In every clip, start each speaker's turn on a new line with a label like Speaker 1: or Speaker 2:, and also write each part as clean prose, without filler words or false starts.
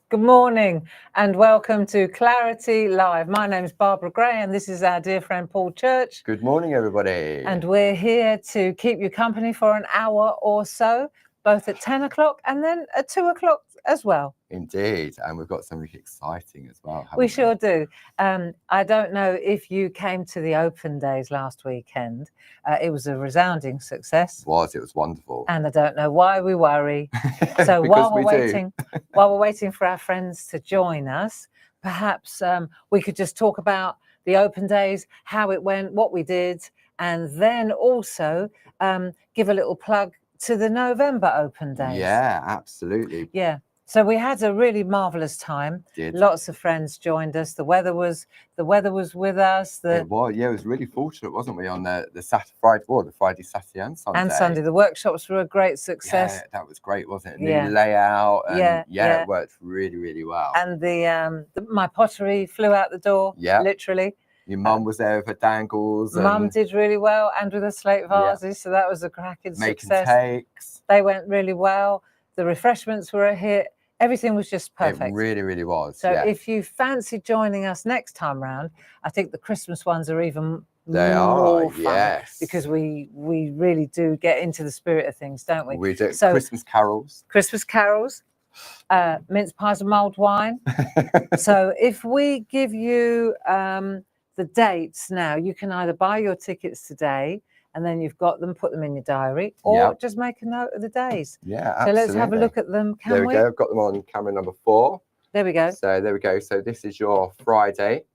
Speaker 1: Good morning and welcome to Clarity Live. My name is Barbara Gray and this is our dear friend Paul Church.
Speaker 2: Good morning, everybody.
Speaker 1: And we're here to keep you company for an hour or so, both at 10 o'clock and then at 2 o'clock as well.
Speaker 2: Indeed. And we've got something exciting as well.
Speaker 1: We sure do. I don't know if you came to the open days last weekend. It was a resounding success.
Speaker 2: It was wonderful.
Speaker 1: And I don't know why we worry. So while we're waiting for our friends to join us, perhaps we could just talk about the open days, how it went, what we did, and then also give a little plug to the November open days.
Speaker 2: Yeah, absolutely.
Speaker 1: Yeah. So we had a really marvelous time. Lots of friends joined us. The weather was with us.
Speaker 2: It was really fortunate, wasn't we, on the Friday, Saturday and Sunday.
Speaker 1: And Sunday. The workshops were a great success.
Speaker 2: Yeah, that was great, wasn't it? New layout. And it worked really, really well.
Speaker 1: And my pottery flew out the door, literally.
Speaker 2: Your mum was there with her dangles.
Speaker 1: Mum did really well, and with her slate vases, so that was a cracking success.
Speaker 2: Making cakes.
Speaker 1: They went really well. The refreshments were a hit. Everything was just perfect.
Speaker 2: It really, really was.
Speaker 1: So if you fancy joining us next time round, I think the Christmas ones are even more fun.
Speaker 2: Yes.
Speaker 1: Because we really do get into the spirit of things, don't we?
Speaker 2: We do. So, Christmas
Speaker 1: carols, mince pies and mulled wine. So if we give you the dates now, you can either buy your tickets today and then you've got them, put them in your diary, or just make a note of the days.
Speaker 2: Yeah, absolutely.
Speaker 1: So let's have a look at them, can we?
Speaker 2: There we go. I've got them on camera number 4.
Speaker 1: There we go.
Speaker 2: So there we go. So this is your Friday.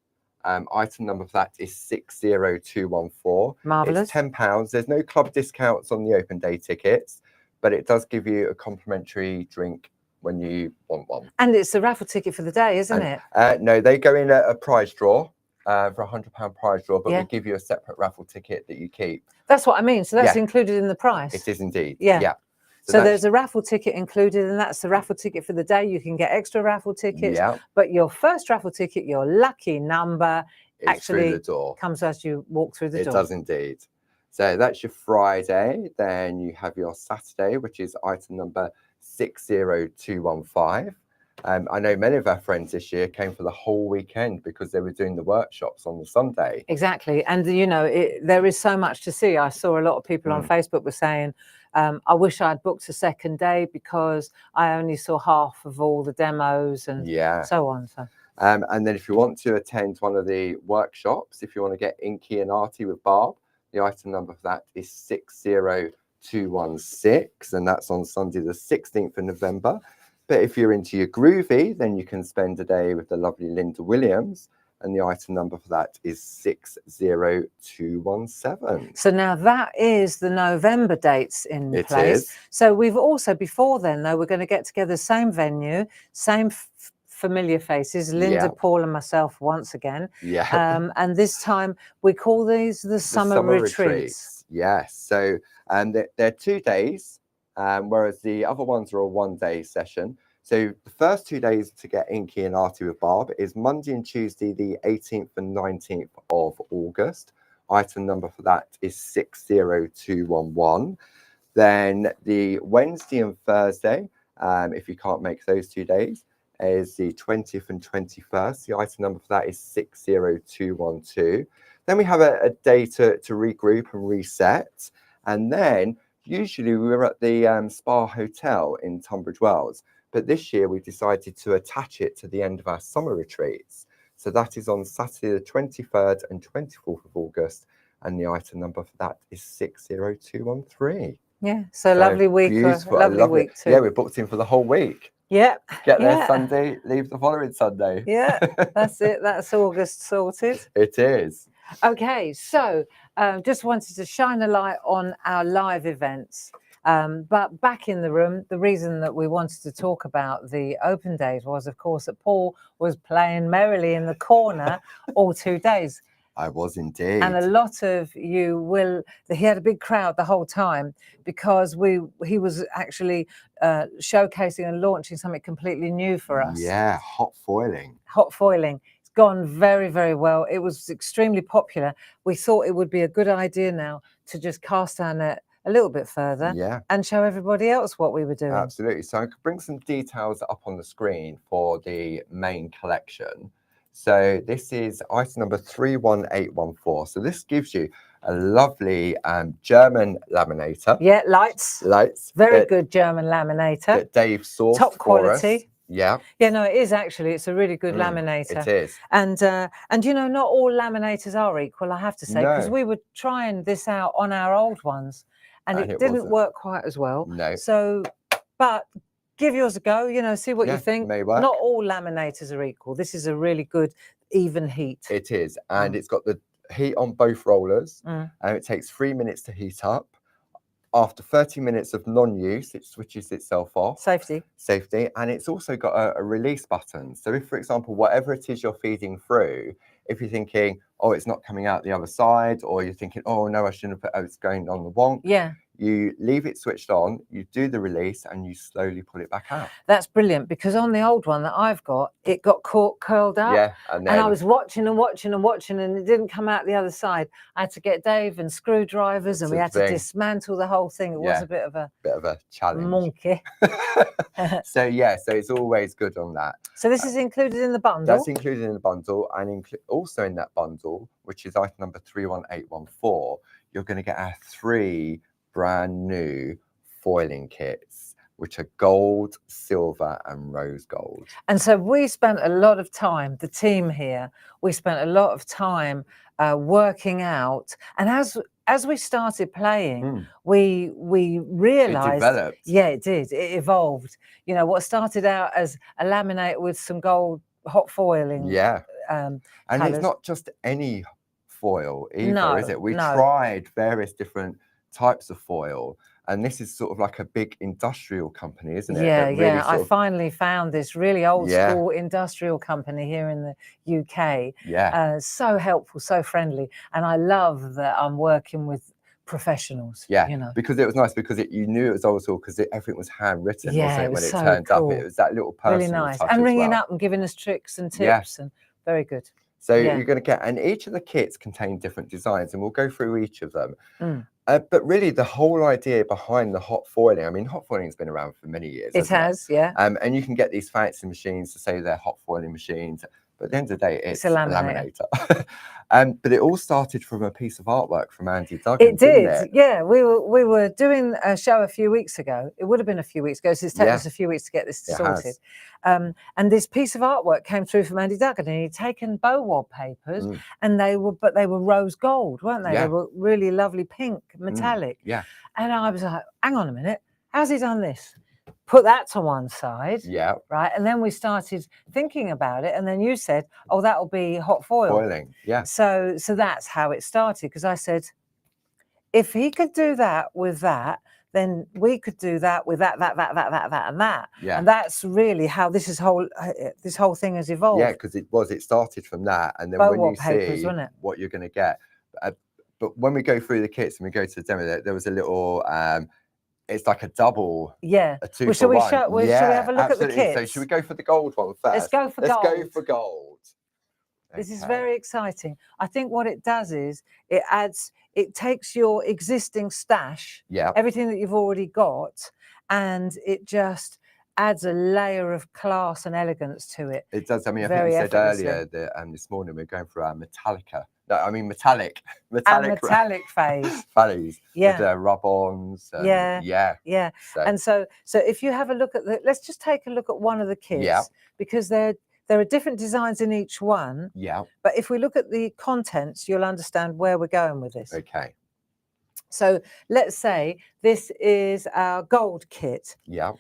Speaker 2: Item number for that is 60214.
Speaker 1: Marvellous.
Speaker 2: It's £10. There's no club discounts on the open day tickets, but it does give you a complimentary drink when you want one.
Speaker 1: And it's a raffle ticket for the day, isn't it?
Speaker 2: No, they go in a prize draw. For a £100 prize draw, but we give you a separate raffle ticket that you keep.
Speaker 1: That's what I mean. So that's included in the price.
Speaker 2: It is indeed.
Speaker 1: Yeah. So there's a raffle ticket included, and that's the raffle ticket for the day. You can get extra raffle tickets, but your first raffle ticket, your lucky number, actually
Speaker 2: through the door.
Speaker 1: Comes as you walk through the door.
Speaker 2: It does indeed. So that's your Friday. Then you have your Saturday, which is item number 60215. I know many of our friends this year came for the whole weekend because they were doing the workshops on the Sunday.
Speaker 1: Exactly. And, you know, there is so much to see. I saw a lot of people on Facebook were saying, I wish I'd booked a second day because I only saw half of all the demos and so on. So.
Speaker 2: And then if you want to attend one of the workshops, if you want to get inky and arty with Barb, the item number for that is 60216. And that's on Sunday, the 16th of November. But if you're into your groovy, then you can spend a day with the lovely Linda Williams. And the item number for that is 60217.
Speaker 1: So now that is the November dates in place.
Speaker 2: It is.
Speaker 1: So we've also, before then, though, we're going to get together, same venue, same familiar faces, Linda, Paul and myself once again.
Speaker 2: Yeah.
Speaker 1: And this time we call these the summer retreats.
Speaker 2: Yes. So they're 2 days. Whereas the other ones are a 1-day session. So the first 2 days to get inky and arty with Barb is Monday and Tuesday, the 18th and 19th of August. Item number for that is 60211. Then the Wednesday and Thursday, if you can't make those 2 days, is the 20th and 21st. The item number for that is 60212. Then we have a day to regroup and reset. And then usually we were at the Spa Hotel in Tunbridge Wells, but this year we decided to attach it to the end of our summer retreats. So that is on Saturday the 23rd and 24th of August, and the item number for that is 60213.
Speaker 1: Yeah, so lovely week. Lovely week too.
Speaker 2: Yeah, we're booked in for the whole week.
Speaker 1: Yeah.
Speaker 2: Get there Sunday, leave the following Sunday.
Speaker 1: Yeah, that's it. That's August sorted.
Speaker 2: It is.
Speaker 1: Okay, so just wanted to shine a light on our live events. But back in the room, the reason that we wanted to talk about the open days was, of course, that Paul was playing merrily in the corner all 2 days.
Speaker 2: I was indeed.
Speaker 1: And a lot of you he had a big crowd the whole time because he was actually showcasing and launching something completely new for us.
Speaker 2: Yeah, hot foiling.
Speaker 1: Hot foiling. It's gone very, very well. It was extremely popular. We thought it would be a good idea now to just cast our net a little bit further
Speaker 2: Yeah,
Speaker 1: and show everybody else what we were doing.
Speaker 2: absolutely. So I could bring some details up on the screen for the main collection. So this is item number 31814. So this gives you a lovely German laminator.
Speaker 1: Yeah, lights. Very
Speaker 2: that,
Speaker 1: good German laminator.
Speaker 2: that Dave sourced
Speaker 1: Top
Speaker 2: for us.
Speaker 1: quality.
Speaker 2: Yeah.
Speaker 1: Yeah, no, it is actually. It's a really good laminator.
Speaker 2: It is.
Speaker 1: And you know, not all laminators are equal, I have to say, because
Speaker 2: No.
Speaker 1: we were trying this out on our old ones, and it didn't
Speaker 2: wasn't.
Speaker 1: work quite as well.
Speaker 2: No.
Speaker 1: So, but give yours a go. You know, see what you think.
Speaker 2: May work.
Speaker 1: Not all laminators are equal. This is a really good even heat.
Speaker 2: It is, and it's got the heat on both rollers,
Speaker 1: Mm.
Speaker 2: and it takes 3 minutes to heat up. After 30 minutes of non-use, it switches itself off.
Speaker 1: Safety.
Speaker 2: And it's also got a release button. So if, for example, whatever it is you're feeding through, if you're thinking, oh, it's not coming out the other side, or you're thinking, oh, no, I shouldn't have put, oh, it's going on the wonk.
Speaker 1: Yeah.
Speaker 2: You leave it switched on, you do the release, and you slowly pull it back out.
Speaker 1: That's brilliant, because on the old one that I've got, it got caught curled up.
Speaker 2: Yeah,
Speaker 1: and I was watching and watching and watching, and it didn't come out the other side. I had to get Dave and screwdrivers, and we had to dismantle the whole thing. It was a bit of a
Speaker 2: challenge.
Speaker 1: Monkey.
Speaker 2: So yeah, so it's always good on that.
Speaker 1: So this is included in the bundle?
Speaker 2: That's included in the bundle, and also in that bundle, which is item number 31814, you're going to get our 3 brand new foiling kits, which are gold, silver, and rose gold.
Speaker 1: And so we spent a lot of time, the team here, we spent a lot of time working out. And as we started playing, we realized,
Speaker 2: it developed.
Speaker 1: Yeah, it did. It evolved. You know, what started out as a laminate with some gold hot foiling.
Speaker 2: Yeah.
Speaker 1: And
Speaker 2: it's not just any foil either, is it? We tried various different types of foil, and this is sort of like a big industrial company, isn't it?
Speaker 1: Yeah,
Speaker 2: really
Speaker 1: yeah. I finally found this really old school industrial company here in the UK.
Speaker 2: Yeah.
Speaker 1: So helpful, so friendly, and I love that I'm working with professionals.
Speaker 2: Yeah,
Speaker 1: you know,
Speaker 2: because it was nice, because you knew it was old school, because everything was handwritten,
Speaker 1: yeah,
Speaker 2: wasn't it? When
Speaker 1: was
Speaker 2: it
Speaker 1: so
Speaker 2: turned
Speaker 1: cool.
Speaker 2: up, it was that little personal
Speaker 1: really nice,
Speaker 2: touch
Speaker 1: and ringing
Speaker 2: well.
Speaker 1: up and giving us tricks and tips, and very good.
Speaker 2: So you're going to get, and each of the kits contain different designs, and we'll go through each of them. But really, the whole idea behind the hot foiling, I mean, hot foiling has been around for many years.
Speaker 1: It has, yeah.
Speaker 2: And you can get these fancy machines to say they're hot foiling machines, but at the end of the day, it's a laminator. But it all started from a piece of artwork from Andy Duggan.
Speaker 1: It did,
Speaker 2: didn't it?
Speaker 1: yeah. We were doing a show a few weeks ago. It would have been a few weeks ago, so it's taken us a few weeks to get this sorted. And this piece of artwork came through from Andy Duggan, and he'd taken Bowab papers, and they were rose gold, weren't they?
Speaker 2: Yeah.
Speaker 1: They were really lovely pink, metallic.
Speaker 2: Yeah.
Speaker 1: And I was like, hang on a minute, how's he done this? Put that to one side.
Speaker 2: Yeah.
Speaker 1: Right. And then we started thinking about it. And then you said, oh, that'll be hot foil.
Speaker 2: Foiling. Yeah.
Speaker 1: So that's how it started. Because I said, if he could do that with that, then we could do that with that, and that.
Speaker 2: Yeah.
Speaker 1: And that's really how this whole thing has evolved.
Speaker 2: Yeah, because it started from that. And then when you see what you're going to get. But when we go through the kits and we go to the demo, there was a little... it's like a double, a 2 for 1.
Speaker 1: Shall we have a look at the kits?
Speaker 2: So should we go for the gold one first?
Speaker 1: Let's go for gold.
Speaker 2: Let's go for gold.
Speaker 1: This is very exciting. I think what it does is it takes your existing stash, everything that you've already got, and it just adds a layer of class and elegance to it.
Speaker 2: It does. I mean, I think we said earlier that this morning we're going for our Metallica. No, I mean metallic
Speaker 1: phase.
Speaker 2: Phase.
Speaker 1: Yeah.
Speaker 2: With rub-ons.
Speaker 1: Yeah. And so if you have a look at let's just take a look at one of the kits, because there are different designs in each one.
Speaker 2: Yeah.
Speaker 1: But if we look at the contents, you'll understand where we're going with this.
Speaker 2: Okay.
Speaker 1: So let's say this is our gold kit.
Speaker 2: Yeah.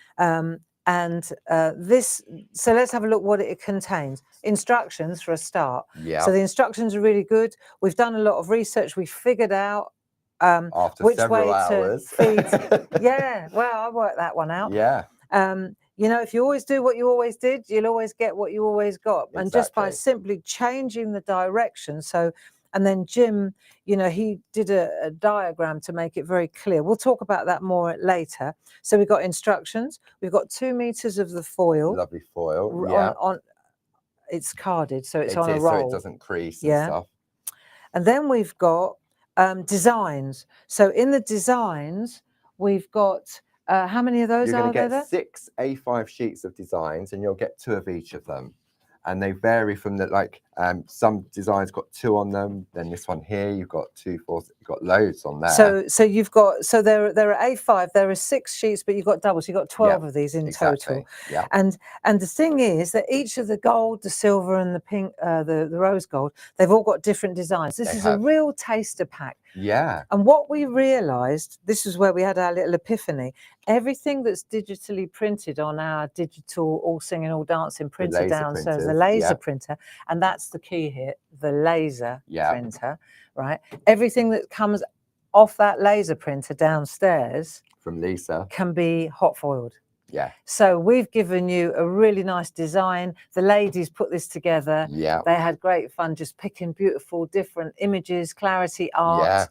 Speaker 1: So let's have a look what it contains. Instructions for a start.
Speaker 2: Yeah.
Speaker 1: So the instructions are really good. We've done a lot of research. We figured out
Speaker 2: after
Speaker 1: which
Speaker 2: several
Speaker 1: way
Speaker 2: hours.
Speaker 1: to feed. Yeah. Well, I worked that one out.
Speaker 2: Yeah.
Speaker 1: You know, if you always do what you always did, you'll always get what you always got.
Speaker 2: Exactly.
Speaker 1: And just by simply changing the direction. And then Jim, you know, he did a diagram to make it very clear. We'll talk about that more later. So we've got instructions. We've got 2 meters of the foil.
Speaker 2: Lovely foil. Yeah.
Speaker 1: It's carded, so it's on a roll.
Speaker 2: So it doesn't crease and stuff.
Speaker 1: And then we've got designs. So in the designs, we've got how many of those
Speaker 2: You're going
Speaker 1: are
Speaker 2: to
Speaker 1: there?
Speaker 2: get 6 A5 sheets of designs, and you'll get 2 of each of them. And they vary from the some designs got 2 on them. Then this one here, you've got 2, 4. You've got loads on there.
Speaker 1: So you've got there are A5. There are 6 sheets, but you've got doubles. You've got 12 of these in total.
Speaker 2: Yeah.
Speaker 1: And the thing is that each of the gold, the silver, and the pink, the rose gold, they've all got different designs. This is a real taster pack.
Speaker 2: Yeah.
Speaker 1: And what we realised, this is where we had our little epiphany. Everything that's digitally printed on our digital all singing, all dancing printer downstairs, the laser printer, and that's the key here, the laser printer, right? Everything that comes off that laser printer downstairs
Speaker 2: from Lisa
Speaker 1: can be hot foiled.
Speaker 2: Yeah.
Speaker 1: So we've given you a really nice design. The ladies put this together.
Speaker 2: Yeah.
Speaker 1: They had great fun just picking beautiful different images, clarity, art.
Speaker 2: Yeah.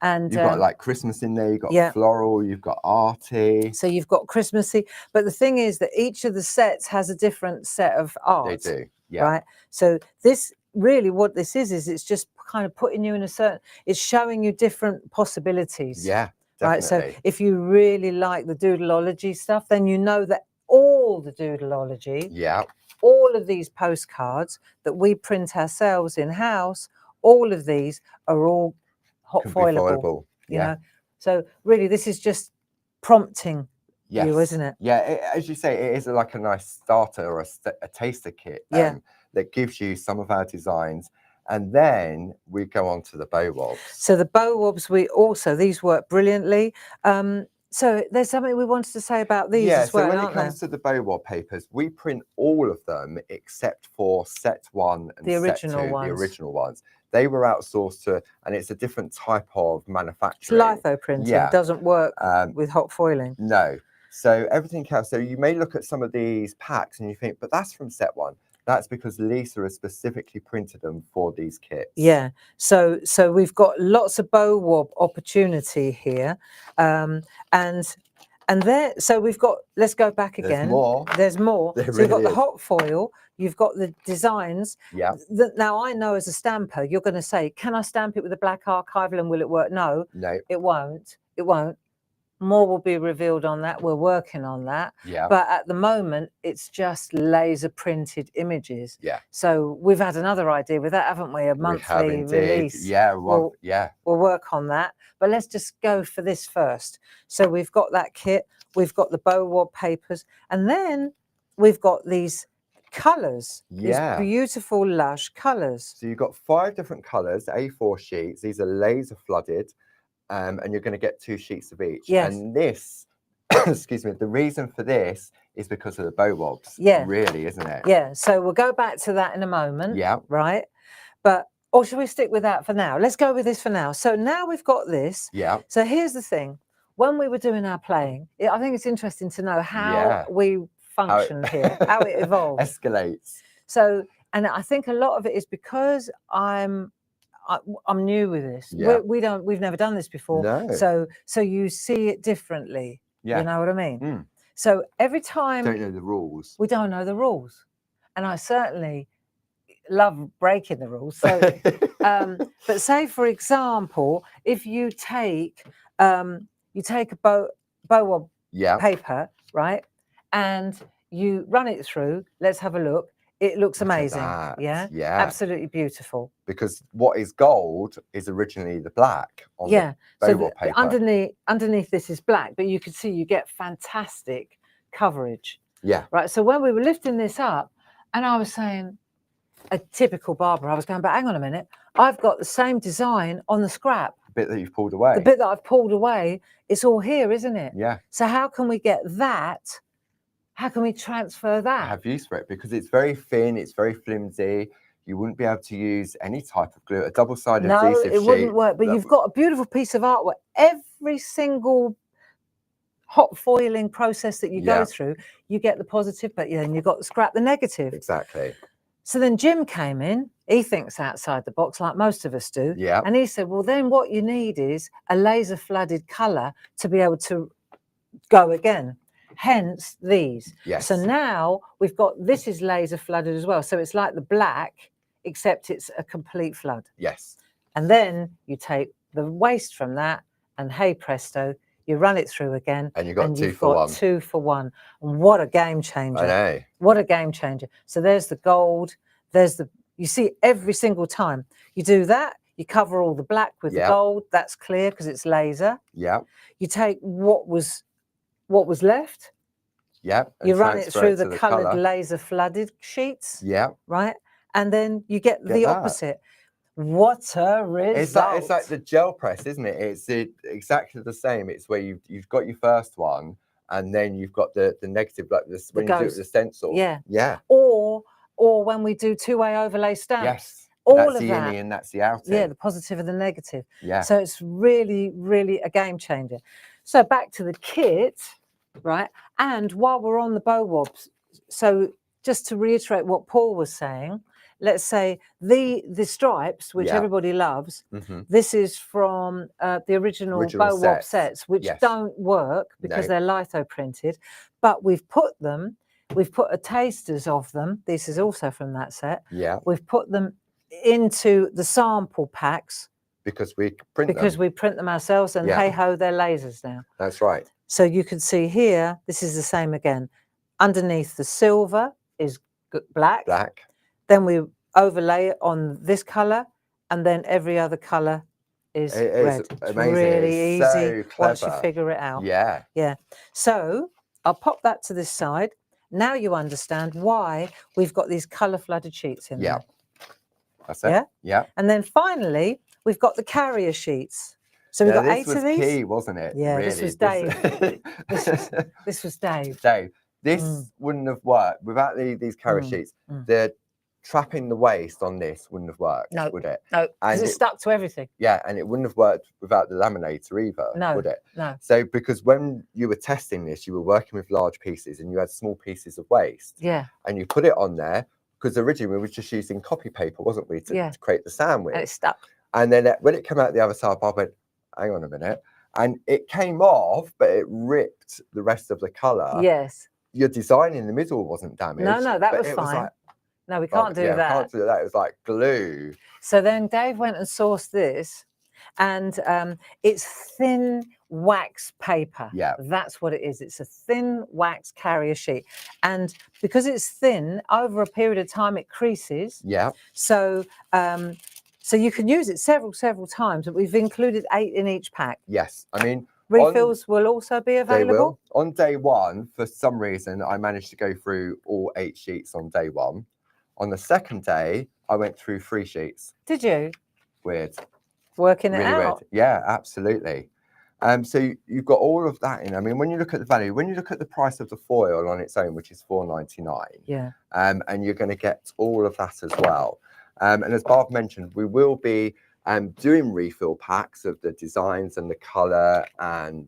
Speaker 1: And
Speaker 2: you've got like Christmas in there, you've got floral, you've got arty.
Speaker 1: So you've got Christmassy. But the thing is that each of the sets has a different set of art.
Speaker 2: They do. Yeah.
Speaker 1: Right. So this really what this is it's just kind of putting you in a certain, it's showing you different possibilities.
Speaker 2: Yeah.
Speaker 1: Definitely. Right. So if you really like the doodleology stuff, then you know that all the doodleology, all of these postcards that we print ourselves in house, all of these are all hot foilable. You know, so really this is just prompting you, isn't it?
Speaker 2: Yeah, as you say, it is like a nice starter or a taster kit that gives you some of our designs. And then we go on to the bow wobs.
Speaker 1: So the bow wobs, these work brilliantly. So there's something we wanted to say about these as well.
Speaker 2: So when it comes to the bow wob papers, we print all of them except for set 1 and
Speaker 1: the
Speaker 2: set 2, the original ones. They were outsourced to, and it's a different type of manufacturing.
Speaker 1: It's litho printing. It doesn't work with hot foiling.
Speaker 2: No. So everything else. So you may look at some of these packs and you think, but that's from set 1. That's because Lisa has specifically printed them for these kits.
Speaker 1: Yeah. So we've got lots of bow wob opportunity here, and there. So we've got. Let's go back again. There's more.
Speaker 2: There
Speaker 1: so you've got the hot foil. You've got the designs.
Speaker 2: Yeah.
Speaker 1: Now I know as a stamper, you're going to say, "Can I stamp it with a black archival and will it work?" No.
Speaker 2: No.
Speaker 1: It won't. It won't. More will be revealed on that. We're working on that.
Speaker 2: Yeah.
Speaker 1: But at the moment, it's just laser printed images.
Speaker 2: Yeah.
Speaker 1: So we've had another idea with that, haven't we? A monthly release.
Speaker 2: Yeah.
Speaker 1: We'll work on that. But let's just go for this first. So we've got that kit. We've got the bow wob papers. And then we've got these colours. These beautiful, lush colours.
Speaker 2: So you've got 5 different colours, A4 sheets. These are laser flooded. And you're going to get 2 sheets of each.
Speaker 1: Yes.
Speaker 2: And this, excuse me, the reason for this is because of the bow wobs.
Speaker 1: Yeah.
Speaker 2: Really, isn't it?
Speaker 1: Yeah. So we'll go back to that in a moment.
Speaker 2: Yeah.
Speaker 1: Right. But, or should we stick with that for now? Let's go with this for now. So now we've got this.
Speaker 2: Yeah.
Speaker 1: So here's the thing. When we were doing our playing, I think it's interesting to know how we functioned here, how it evolved.
Speaker 2: Escalates.
Speaker 1: So, and I think a lot of it is because I'm new with this.
Speaker 2: Yeah.
Speaker 1: We've never done this before.
Speaker 2: No.
Speaker 1: So you see it differently.
Speaker 2: Yeah.
Speaker 1: You know what I mean?
Speaker 2: Mm.
Speaker 1: So every time
Speaker 2: don't know the rules.
Speaker 1: We don't know the rules. And I certainly love breaking the rules. So but say for example, if you take a bow wob paper, right? And you run it through, let's have a look. It looks amazing. Yeah. Absolutely beautiful.
Speaker 2: Because what is gold is originally the black on the bow wob paper.
Speaker 1: Underneath this is black, but you can see you get fantastic coverage.
Speaker 2: Yeah.
Speaker 1: Right. So when we were lifting this up, and I was saying, a typical Barbara, I was going, but hang on a minute, I've got the same design on the scrap.
Speaker 2: The bit that you've pulled away.
Speaker 1: The bit that I've pulled away, it's all here, isn't it?
Speaker 2: Yeah.
Speaker 1: So how can we get that? How can we transfer that?
Speaker 2: Have use for it because it's very thin, it's very flimsy. You wouldn't be able to use any type of glue. A double-sided adhesive sheet.
Speaker 1: No, it wouldn't work. But you've got a beautiful piece of artwork. Every single hot foiling process that you go through, you get the positive, but then you've got to scrap the negative.
Speaker 2: Exactly.
Speaker 1: So then Jim came in. He thinks outside the box, like most of us do.
Speaker 2: Yeah.
Speaker 1: And he said, well, then what you need is a laser flooded colour to be able to go again. Hence these.
Speaker 2: Yes.
Speaker 1: So now we've got, this is laser flooded as well. So it's like the black, except it's a complete flood.
Speaker 2: Yes.
Speaker 1: And then you take the waste from that, and hey presto, you run it through again,
Speaker 2: And you got
Speaker 1: and
Speaker 2: two
Speaker 1: you've
Speaker 2: for
Speaker 1: got
Speaker 2: one.
Speaker 1: 2 for 1. And what a game
Speaker 2: I
Speaker 1: changer!
Speaker 2: know.
Speaker 1: What a game changer! So there's the gold. There's the, you see every single time you do that, you cover all the black with the
Speaker 2: Yep.
Speaker 1: gold. That's clear because it's laser.
Speaker 2: Yeah.
Speaker 1: You take what was left.
Speaker 2: Yeah.
Speaker 1: You run it
Speaker 2: transfer
Speaker 1: through
Speaker 2: to
Speaker 1: the coloured
Speaker 2: colour.
Speaker 1: laser flooded sheets,
Speaker 2: Yeah.
Speaker 1: right? And then you get the
Speaker 2: that.
Speaker 1: opposite. What a result!
Speaker 2: It's like the gel press, isn't it? It's exactly the same. It's where you've got your first one, and then you've got the negative, like this when you do it with the stencil.
Speaker 1: Yeah.
Speaker 2: Yeah.
Speaker 1: Or when we do two-way overlay stamps.
Speaker 2: Yes.
Speaker 1: All
Speaker 2: that's
Speaker 1: of
Speaker 2: the
Speaker 1: that.
Speaker 2: innie and that's the outie.
Speaker 1: Yeah, the positive and the negative.
Speaker 2: Yeah.
Speaker 1: So it's really, really a game changer. So back to the kit, right? And while we're on the bow wobs, so just to reiterate what Paul was saying, let's say the stripes, which
Speaker 2: Yeah.
Speaker 1: everybody loves,
Speaker 2: Mhm.
Speaker 1: this is from the original bow wob sets, which
Speaker 2: Yes.
Speaker 1: don't work because they're litho printed, but we've put a tasters of them. This is also from that set.
Speaker 2: Yeah.
Speaker 1: We've put them into the sample packs
Speaker 2: Because we print them.
Speaker 1: we print them ourselves, and
Speaker 2: Yeah.
Speaker 1: hey ho, they're lasers now.
Speaker 2: That's right.
Speaker 1: So you can see here, this is the same again. Underneath the silver is black.
Speaker 2: Black.
Speaker 1: Then we overlay it on this color, and then every other color is red. It's
Speaker 2: amazing.
Speaker 1: really
Speaker 2: It's
Speaker 1: easy
Speaker 2: so
Speaker 1: once you
Speaker 2: clever.
Speaker 1: figure it out.
Speaker 2: Yeah.
Speaker 1: Yeah. So I'll pop that to this side. Now you understand why we've got these color flooded sheets in
Speaker 2: Yeah.
Speaker 1: there.
Speaker 2: That's it.
Speaker 1: Yeah.
Speaker 2: Yeah.
Speaker 1: And then finally, we've got the carrier sheets. So we've got 8 of these.
Speaker 2: This was key, wasn't it?
Speaker 1: Yeah,
Speaker 2: really.
Speaker 1: this was Dave. This was Dave.
Speaker 2: Dave, this wouldn't have worked without these carrier sheets. The trapping the waste on this wouldn't have worked, would it?
Speaker 1: No, because it's stuck to everything.
Speaker 2: Yeah, and it wouldn't have worked without the laminator either, would it?
Speaker 1: No.
Speaker 2: So because when you were testing this, you were working with large pieces and you had small pieces of waste.
Speaker 1: Yeah.
Speaker 2: And you put it on there, because originally we were just using copy paper, wasn't we, to create the sandwich.
Speaker 1: And it stuck.
Speaker 2: And then when it came out the other side, Bob went, hang on a minute. And it came off, but it ripped the rest of the colour.
Speaker 1: Yes.
Speaker 2: Your design in the middle wasn't damaged.
Speaker 1: No, that was fine.
Speaker 2: Was like,
Speaker 1: no, we can't do that.
Speaker 2: We can't do that. It was like glue.
Speaker 1: So then Dave went and sourced this, and it's thin wax paper.
Speaker 2: Yeah.
Speaker 1: That's what it is. It's a thin wax carrier sheet. And because it's thin, over a period of time, it creases.
Speaker 2: Yeah.
Speaker 1: So so you can use it several times, but we've included 8 in each pack.
Speaker 2: Yes. I mean,
Speaker 1: refills will also be available.
Speaker 2: They will. On day one, for some reason, I managed to go through all 8 sheets on day one. On the second day, I went through 3 sheets.
Speaker 1: Did you?
Speaker 2: Weird.
Speaker 1: Working it
Speaker 2: really
Speaker 1: out.
Speaker 2: Weird. Yeah, absolutely. So you've got all of that in. I mean, when you look at the value, when you look at the price of the foil on its own, which is £4.99,
Speaker 1: yeah,
Speaker 2: and you're going to get all of that as well. And as Barb mentioned, we will be doing refill packs of the designs and the colour and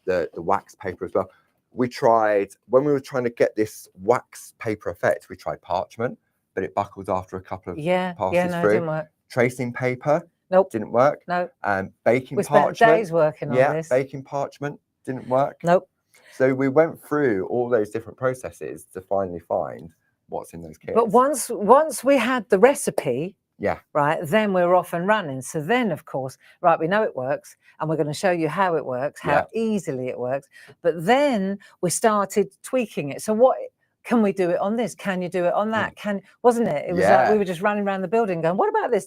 Speaker 2: the wax paper as well. We tried, when we were trying to get this wax paper effect, we tried parchment, but it buckled after a couple of passes through.
Speaker 1: It didn't work.
Speaker 2: Tracing paper,
Speaker 1: nope,
Speaker 2: didn't work.
Speaker 1: No.
Speaker 2: Baking
Speaker 1: we
Speaker 2: parchment.
Speaker 1: spent days working on this.
Speaker 2: Baking parchment didn't work.
Speaker 1: Nope.
Speaker 2: So we went through all those different processes to finally find what's in those kits.
Speaker 1: But once we had the recipe, right, then we're off and running. So then, of course, right, we know it works, and we're going to show you how it works, how easily it works. But then we started tweaking it. So what can we do it on this? Can you do it on that? Wasn't it? It was like we were just running around the building going, what about this?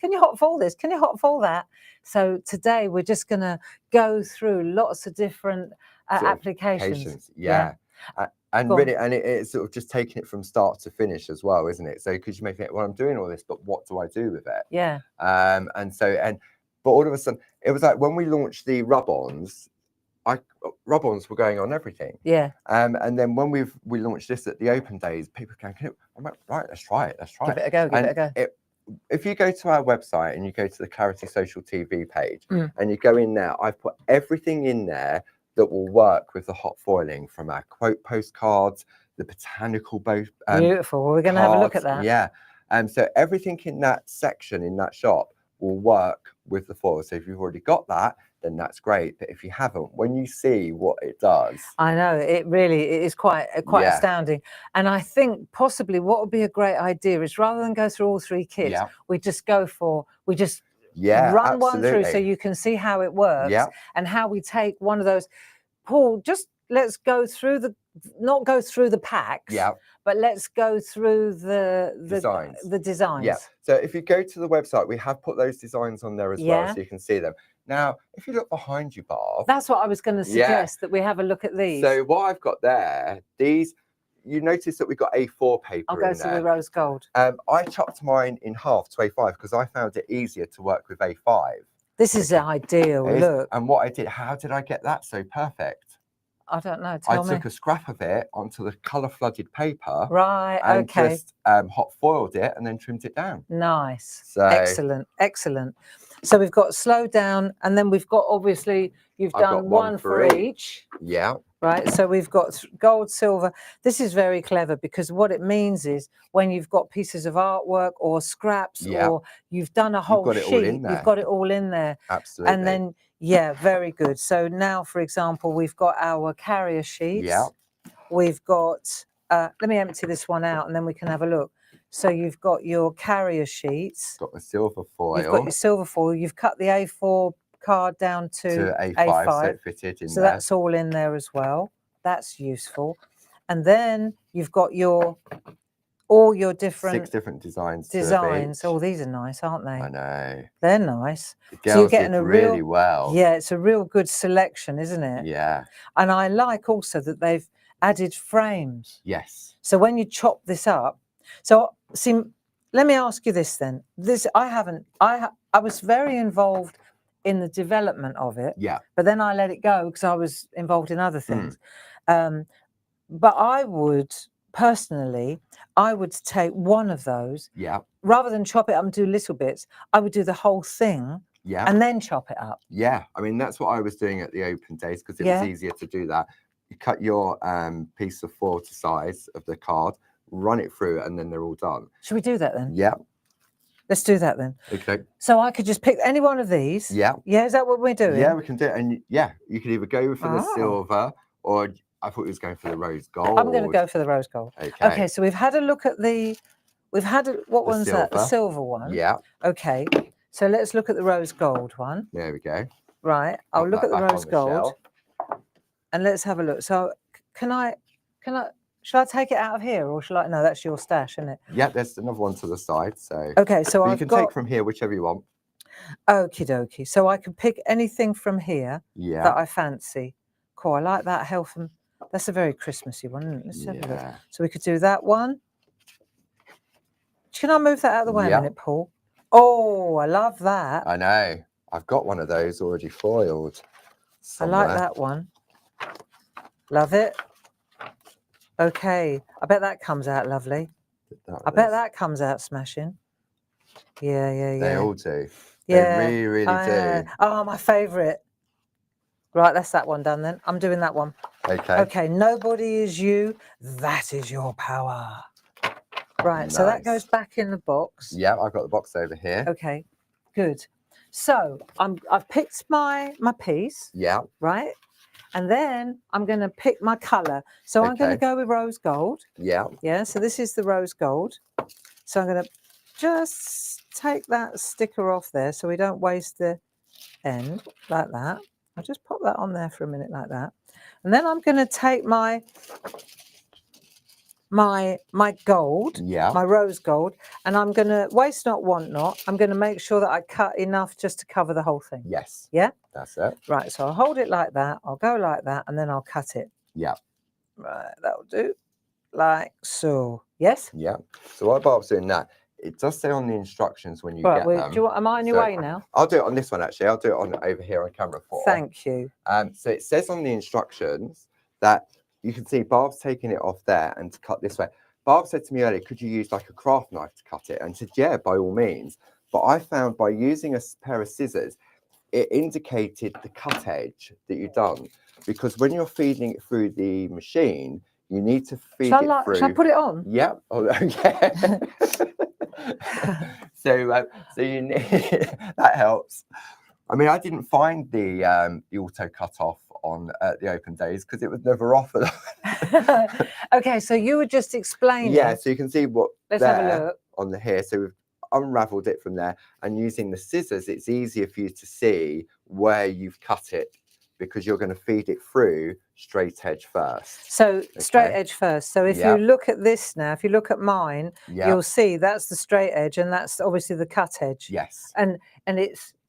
Speaker 1: Can you hot fold this? Can you hot fold that? So today we're just going to go through lots of different applications.
Speaker 2: Yeah. And really, and it's sort of just taking it from start to finish as well, isn't it? So because you may think, well, I'm doing all this, but what do I do with it?
Speaker 1: Yeah.
Speaker 2: But all of a sudden, it was like when we launched the rub-ons, rub-ons were going on everything.
Speaker 1: Yeah.
Speaker 2: And then when we launched this at the open days, people came, I'm like, right, let's try it.
Speaker 1: Give it a go. Give it a go.
Speaker 2: If you go to our website and you go to the Clarity Social TV page and you go in there, I've put everything in there that will work with the hot foiling, from our quote postcards, the botanical
Speaker 1: beautiful. We're going to have a look at that.
Speaker 2: Yeah. So everything in that section, in that shop, will work with the foil. So if you've already got that, then that's great. But if you haven't, when you see what it does,
Speaker 1: I know it is quite astounding. And I think possibly what would be a great idea is, rather than go through all 3 kits, we just
Speaker 2: Yeah,
Speaker 1: run one through so
Speaker 2: absolutely.
Speaker 1: you can see how it works
Speaker 2: Yeah,
Speaker 1: and how we take one of those. Paul, just let's go through not go through the packs,
Speaker 2: yeah,
Speaker 1: but let's go through the
Speaker 2: designs.
Speaker 1: the
Speaker 2: Yeah.
Speaker 1: designs.
Speaker 2: So if you go to the website, we have put those designs on there as well,
Speaker 1: Yeah.
Speaker 2: so you can see them. Now, if you look behind you, Barb.
Speaker 1: That's what I was going to
Speaker 2: Yeah.
Speaker 1: suggest, that we have a look at these.
Speaker 2: So what I've got there, these, you notice that we've got A4 paper
Speaker 1: I'll go
Speaker 2: in
Speaker 1: to
Speaker 2: there.
Speaker 1: the rose gold.
Speaker 2: I chopped mine in half to A5 because I found it easier to work with A5.
Speaker 1: This is ideal.
Speaker 2: It is.
Speaker 1: Look,
Speaker 2: And what I did, how did I get that so perfect?
Speaker 1: I don't know.
Speaker 2: I
Speaker 1: Tell me.
Speaker 2: took a scrap of it onto the colour flooded paper
Speaker 1: Right.
Speaker 2: and
Speaker 1: Okay.
Speaker 2: just hot foiled it and then trimmed it down.
Speaker 1: Nice.
Speaker 2: So
Speaker 1: Excellent. Excellent. So we've got slow down, and then we've got, obviously, you've
Speaker 2: I've
Speaker 1: done
Speaker 2: got
Speaker 1: one for each.
Speaker 2: Yeah.
Speaker 1: Right. So we've got gold, silver. This is very clever because what it means is when you've got pieces of artwork or scraps
Speaker 2: Yeah.
Speaker 1: or you've done a whole
Speaker 2: got it all
Speaker 1: sheet,
Speaker 2: in there.
Speaker 1: you've got it all in there.
Speaker 2: Absolutely.
Speaker 1: And then, yeah, very good. So now, for example, we've got our carrier sheets.
Speaker 2: Yeah.
Speaker 1: We've got, let me empty this one out and then we can have a look. So you've got your carrier sheets.
Speaker 2: Got the silver foil.
Speaker 1: You've got your silver foil. You've cut the A4 card down to
Speaker 2: A5, so it fitted in
Speaker 1: so
Speaker 2: there.
Speaker 1: that's all in there as well. That's useful. And then you've got all your different
Speaker 2: 6 different designs.
Speaker 1: Oh, these are nice, aren't they?
Speaker 2: I know.
Speaker 1: They're nice.
Speaker 2: The
Speaker 1: So you're
Speaker 2: girls
Speaker 1: getting
Speaker 2: did
Speaker 1: a
Speaker 2: really well.
Speaker 1: Yeah, it's a real good selection, isn't it?
Speaker 2: Yeah.
Speaker 1: And I like also that they've added frames.
Speaker 2: Yes.
Speaker 1: So when you chop this up, so see, let me ask you this then. I was very involved in the development of it.
Speaker 2: Yeah.
Speaker 1: But then I let it go because I was involved in other things. But I would personally, I would take one of those.
Speaker 2: Yeah.
Speaker 1: Rather than chop it up and do little bits, I would do the whole thing.
Speaker 2: Yeah.
Speaker 1: And then chop it up.
Speaker 2: Yeah. I mean, that's what I was doing at the open days because it was easier to do that. You cut your piece of foil to size of the card, run it through, and then they're all done.
Speaker 1: Should we do that then?
Speaker 2: Yeah.
Speaker 1: Let's do that then.
Speaker 2: Okay.
Speaker 1: So I could just pick any one of these.
Speaker 2: Yeah.
Speaker 1: Yeah, is that what we're doing?
Speaker 2: Yeah, we can do it. And yeah, you could either go for the silver or I thought he was going for the rose gold.
Speaker 1: I'm going to go for the rose gold. Okay, so we've had a look at what one's that? The silver one.
Speaker 2: Yeah.
Speaker 1: Okay, so let's look at the rose gold one.
Speaker 2: There we go.
Speaker 1: Right, I'll look at the rose gold. And let's have a look. So shall I take it out of here or shall I? No, that's your stash, isn't it?
Speaker 2: Yeah, there's another one to the side. So
Speaker 1: okay, so
Speaker 2: you can take from here whichever you want.
Speaker 1: Okie dokie. So I can pick anything from here that I fancy. Cool. I like that health and that's a very Christmassy one, isn't it? Let's have a look. So we could do that one. Can I move that out of the way a minute, Paul? Oh, I love that.
Speaker 2: I know. I've got one of those already foiled. Somewhere.
Speaker 1: I like that one. Love it. Okay. I bet that comes out lovely. I bet that comes out smashing. Yeah.
Speaker 2: They all do.
Speaker 1: Yeah.
Speaker 2: They really do.
Speaker 1: Oh, my favourite. Right, that's that one done then. I'm doing that one.
Speaker 2: Okay.
Speaker 1: Okay, nobody is you. That is your power. Right, so that goes back in the box.
Speaker 2: Yeah, I've got the box over here.
Speaker 1: Okay, good. So I've picked my piece.
Speaker 2: Yeah.
Speaker 1: Right, and then I'm going to pick my colour. So I'm going to go with rose gold.
Speaker 2: Yeah.
Speaker 1: Yeah. So this is the rose gold. So I'm going to just take that sticker off there so we don't waste the end like that. I'll just pop that on there for a minute like that. And then I'm going to take my gold, my rose gold, and I'm going to waste not, want not. I'm going to make sure that I cut enough just to cover the whole thing.
Speaker 2: Yes.
Speaker 1: Yeah?
Speaker 2: That's it.
Speaker 1: Right, so I'll hold it like that. I'll go like that, and then I'll cut it.
Speaker 2: Yeah.
Speaker 1: Right, that'll do. Like so. Yes?
Speaker 2: Yeah. So while Barb's doing that, it does say on the instructions when you get them.
Speaker 1: Am I on your way now?
Speaker 2: I'll do it on this one, actually. I'll do it on over here on camera 4.
Speaker 1: Thank you.
Speaker 2: So it says on the instructions that you can see Barb's taking it off there and to cut this way. Barb said to me earlier, could you use like a craft knife to cut it? And I said, yeah, by all means. But I found by using a pair of scissors, it indicated the cut edge that you've done. Because when you're feeding it through the machine, you need to feed it through.
Speaker 1: Shall I put it on?
Speaker 2: Yeah. Oh, yeah. So you need that helps. I mean, I didn't find the auto cut off on the open days because it was never offered.
Speaker 1: Okay, so you were just explaining.
Speaker 2: Yeah, so you can see what
Speaker 1: Let's have a look
Speaker 2: on the here. So unraveled it from there, and using the scissors, it's easier for you to see where you've cut it, because you're going to feed it through straight edge first.
Speaker 1: So straight
Speaker 2: Okay.
Speaker 1: edge first. So if
Speaker 2: Yep.
Speaker 1: you look at this now, if you look at mine,
Speaker 2: Yep.
Speaker 1: you'll see that's the straight edge, and that's obviously the cut edge.
Speaker 2: Yes.
Speaker 1: And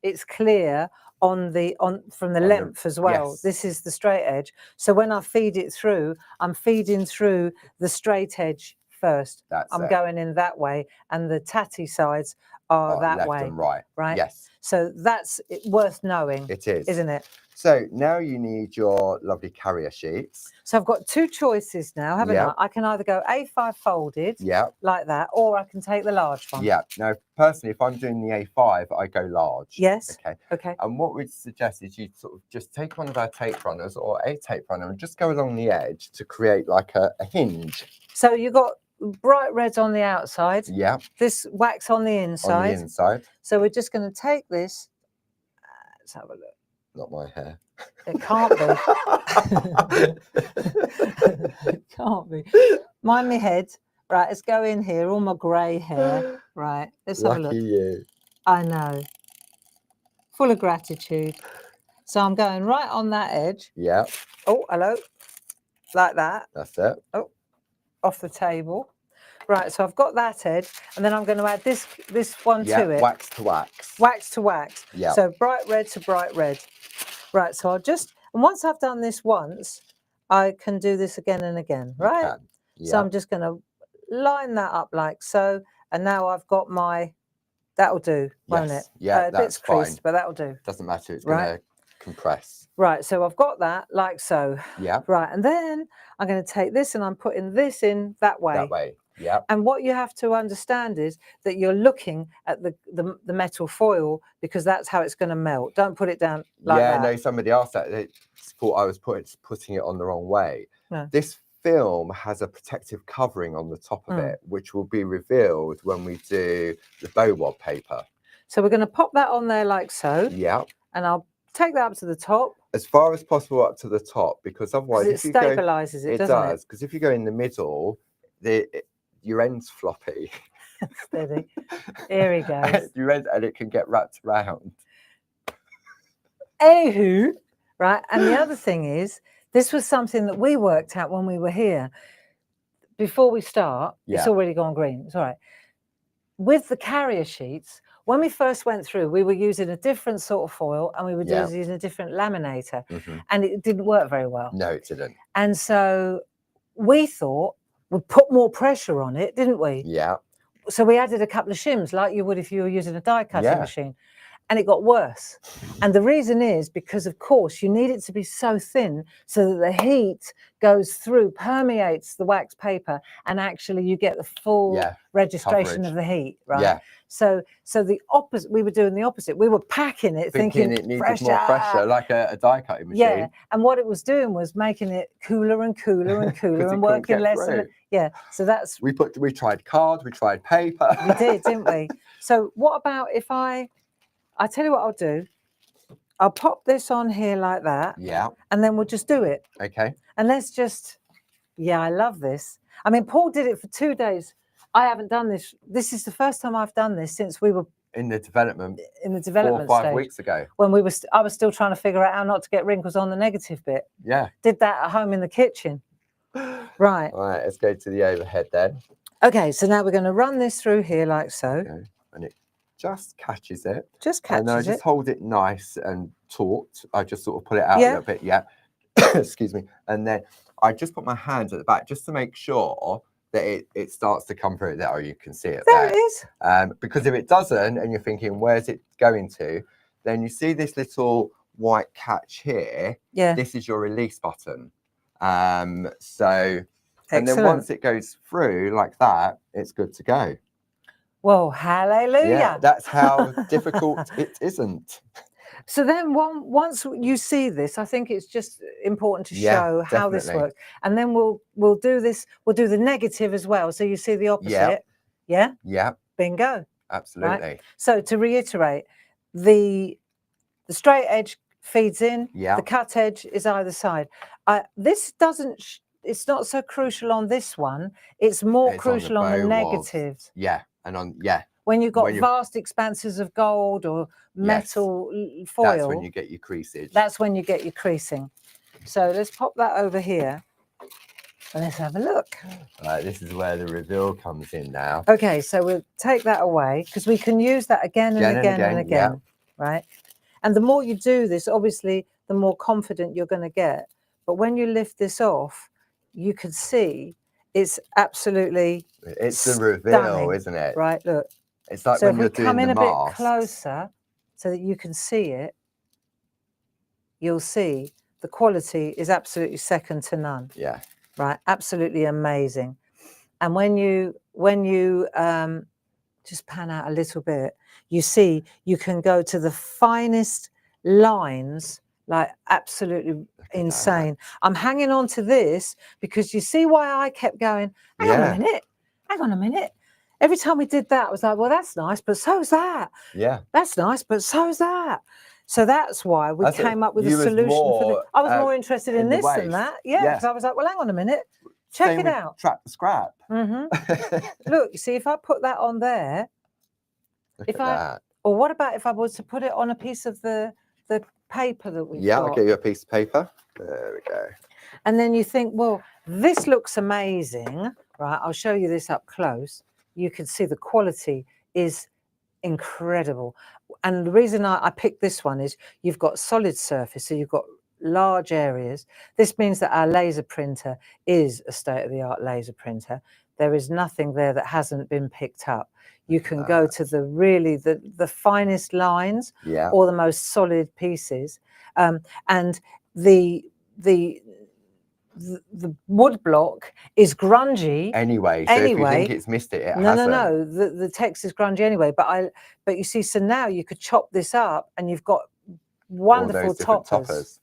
Speaker 1: it's clear on from the
Speaker 2: On the-
Speaker 1: length as well.
Speaker 2: yes.
Speaker 1: This is the straight edge. So when I feed it through, I'm feeding through the straight edge first.
Speaker 2: That's
Speaker 1: I'm
Speaker 2: it.
Speaker 1: going in that way, and the tatty sides are that
Speaker 2: left
Speaker 1: way.
Speaker 2: and right.
Speaker 1: Right.
Speaker 2: Yes,
Speaker 1: So that's worth knowing,
Speaker 2: it is.
Speaker 1: isn't it?
Speaker 2: So now you need your lovely carrier sheets.
Speaker 1: So I've got two choices now, haven't
Speaker 2: Yep.
Speaker 1: I? I can either go A5 folded
Speaker 2: Yeah.
Speaker 1: like that, or I can take the large one.
Speaker 2: Yeah. Now, personally, if I'm doing the A5, I go large.
Speaker 1: Yes.
Speaker 2: Okay.
Speaker 1: Okay.
Speaker 2: And what we'd suggest is you sort of just take one of our tape runners or a tape runner and just go along the edge to create like a hinge.
Speaker 1: So you've got bright reds on the outside,
Speaker 2: Yeah.
Speaker 1: this wax on the
Speaker 2: On
Speaker 1: inside.
Speaker 2: the inside.
Speaker 1: So we're just going to take this. Let's have a look.
Speaker 2: Not my hair.
Speaker 1: It can't be. It can't be. Mind me head. Right, let's go in here. All my grey hair. Right, let's have a
Speaker 2: Lucky
Speaker 1: look.
Speaker 2: you.
Speaker 1: I know. Full of gratitude. So I'm going right on that edge.
Speaker 2: Yeah.
Speaker 1: Oh, hello. Like that.
Speaker 2: That's it.
Speaker 1: Off the table. Right, so I've got that edge, and then I'm going to add this one
Speaker 2: Yeah.
Speaker 1: to it.
Speaker 2: Wax to wax.
Speaker 1: Wax to wax.
Speaker 2: Yeah.
Speaker 1: So bright red to bright red. Right, so I'll just, and once I've done this once, I can do this again and again,
Speaker 2: You
Speaker 1: right?
Speaker 2: can. Yeah.
Speaker 1: So I'm just going to line that up like so, and now I've got my, that'll do, won't it?
Speaker 2: Yes. Yeah,
Speaker 1: A
Speaker 2: that's
Speaker 1: bit's creased,
Speaker 2: fine.
Speaker 1: but that'll do.
Speaker 2: Doesn't matter. It's
Speaker 1: Right.
Speaker 2: going to compress.
Speaker 1: Right, so I've got that like so.
Speaker 2: Yeah.
Speaker 1: Right, and then I'm going to take this and I'm putting this in that way.
Speaker 2: That way. Yeah.
Speaker 1: And what you have to understand is that you're looking at the metal foil, because that's how it's going to melt. Don't put it down like
Speaker 2: Yeah,
Speaker 1: that.
Speaker 2: no, somebody asked that. They thought I was putting it on the wrong way.
Speaker 1: No.
Speaker 2: This film has a protective covering on the top of
Speaker 1: Mm.
Speaker 2: it, which will be revealed when we do the bow wad paper.
Speaker 1: So we're going to pop that on there like so,
Speaker 2: Yeah.
Speaker 1: and I'll take that up to the top,
Speaker 2: As far as possible up to the top, because otherwise,
Speaker 1: because it
Speaker 2: if you go,
Speaker 1: stabilizes it,
Speaker 2: it
Speaker 1: doesn't
Speaker 2: does. Because if you go in the middle, your end's floppy.
Speaker 1: it? Steady. Here he goes.
Speaker 2: Your end, and it can get wrapped around.
Speaker 1: Anywho, right, and the other thing is, this was something that we worked out when we were here. Before we start, it's
Speaker 2: Yeah.
Speaker 1: already gone green. It's all right. With the carrier sheets, when we first went through, we were using a different sort of foil, and we were
Speaker 2: Yeah.
Speaker 1: using a different laminator,
Speaker 2: Mhm.
Speaker 1: and it didn't work very well.
Speaker 2: No, it didn't.
Speaker 1: And so we thought we'd put more pressure on it, didn't we?
Speaker 2: Yeah.
Speaker 1: So we added a couple of shims like you would if you were using a die cutting
Speaker 2: Yeah.
Speaker 1: machine, and it got worse. And the reason is because, of course, you need it to be so thin so that the heat goes through, permeates the wax paper, and actually you get the full
Speaker 2: Yeah.
Speaker 1: registration
Speaker 2: coverage.
Speaker 1: of the heat, right?
Speaker 2: Yeah.
Speaker 1: So the opposite, we were doing the opposite. We were packing it,
Speaker 2: Thinking
Speaker 1: thinking
Speaker 2: it needed more pressure, like a die cutting machine.
Speaker 1: Yeah, and what it was doing was making it cooler and cooler and
Speaker 2: 'Cause
Speaker 1: cooler
Speaker 2: it
Speaker 1: and
Speaker 2: couldn't
Speaker 1: working
Speaker 2: get
Speaker 1: less.
Speaker 2: through.
Speaker 1: Yeah, so that's
Speaker 2: We tried card, we tried paper.
Speaker 1: we did, didn't we? So what about if I tell you what I'll do. I'll pop this on here like that,
Speaker 2: Yeah.
Speaker 1: and then we'll just do it.
Speaker 2: Okay.
Speaker 1: And let's just, yeah, I love this. I mean, Paul did it for 2 days. I haven't done this. This is the first time I've done this since we were
Speaker 2: In the development,
Speaker 1: in the
Speaker 2: 4 or
Speaker 1: development
Speaker 2: 5
Speaker 1: stage.
Speaker 2: weeks ago.
Speaker 1: When we were, I was still trying to figure out how not to get wrinkles on the negative bit.
Speaker 2: Yeah.
Speaker 1: Did that at home in the kitchen. Right.
Speaker 2: All right. Let's go to the overhead then.
Speaker 1: Okay. So now we're going to run this through here like so.
Speaker 2: Okay. And it just catches it.
Speaker 1: Just
Speaker 2: And then I
Speaker 1: catches
Speaker 2: just
Speaker 1: it.
Speaker 2: hold it nice and taut. I just sort of pull it out
Speaker 1: Yeah.
Speaker 2: a little bit. Yeah. Excuse me. And then I just put my hands at the back just to make sure that it starts to come through there. Oh, you can see it
Speaker 1: There
Speaker 2: there.
Speaker 1: it is.
Speaker 2: Because if it doesn't, and you're thinking, where's it going to? Then you see this little white catch here.
Speaker 1: Yeah.
Speaker 2: This is your release button. So, and then
Speaker 1: Excellent.
Speaker 2: once it goes through like that, it's good to go.
Speaker 1: Well, hallelujah.
Speaker 2: Yeah, that's how difficult it isn't.
Speaker 1: So then once you see this, I think it's just important to
Speaker 2: Yeah,
Speaker 1: show how this
Speaker 2: definitely.
Speaker 1: works. And then we'll do this, we'll do the negative as well. So you see the opposite. Yeah?
Speaker 2: Yeah,
Speaker 1: Bingo.
Speaker 2: absolutely.
Speaker 1: So to reiterate, the straight edge feeds in,
Speaker 2: Yeah,
Speaker 1: the cut edge is either side. This doesn't, it's not so crucial on this one. It's more
Speaker 2: It's on the
Speaker 1: crucial on the
Speaker 2: bow wads.
Speaker 1: negatives.
Speaker 2: yeah, and
Speaker 1: when you've got
Speaker 2: When you're-
Speaker 1: vast expanses of gold or metal foil,
Speaker 2: That's when you get your creasage.
Speaker 1: that's when you get your creasing. So let's pop that over here and let's have a look.
Speaker 2: Right, this is where the reveal comes in now.
Speaker 1: Okay, so we'll take that away because we can use that again and again and again, right? And the more you do this, obviously, the more confident you're going to get. But when you lift this off, you can see it's absolutely
Speaker 2: It's the reveal,
Speaker 1: stunning,
Speaker 2: isn't it?
Speaker 1: right? Look.
Speaker 2: It's like
Speaker 1: So
Speaker 2: when
Speaker 1: if
Speaker 2: you're
Speaker 1: we come
Speaker 2: doing
Speaker 1: in
Speaker 2: the
Speaker 1: a bit
Speaker 2: masks.
Speaker 1: closer so that you can see it, you'll see the quality is absolutely second to none.
Speaker 2: Yeah.
Speaker 1: Right, absolutely amazing. And when you just pan out a little bit, you see you can go to the finest lines, like absolutely insane. I'm hanging on to this because you see why I kept going, hang on a minute. Every time we did that, I was like, well, that's nice, but so's that.
Speaker 2: Yeah.
Speaker 1: That's nice, but so's that. So that's why we came up with a solution for this. I was more interested in this than that. Yeah, because I was like, well, hang on a minute. Check it out.
Speaker 2: Trap the scrap.
Speaker 1: Look, you see, if I put that on there,
Speaker 2: Look at that.
Speaker 1: or what about if I was to put it on a piece of the paper that we've got?
Speaker 2: I'll get you a piece of paper. There we go.
Speaker 1: And then you think, well, this looks amazing, right? I'll show you this up close. You can see the quality is incredible. And the reason I picked this one is you've got solid surface, so you've got large areas. This means that our laser printer is a state-of-the-art laser printer. There is nothing there that hasn't been picked up. You can go to the finest lines, or the most solid pieces, and the wood block is grungy
Speaker 2: anyway. So if you think it's missed it, hasn't.
Speaker 1: No. The text is grungy anyway. But you see, so now you could chop this up, and you've got wonderful toppers.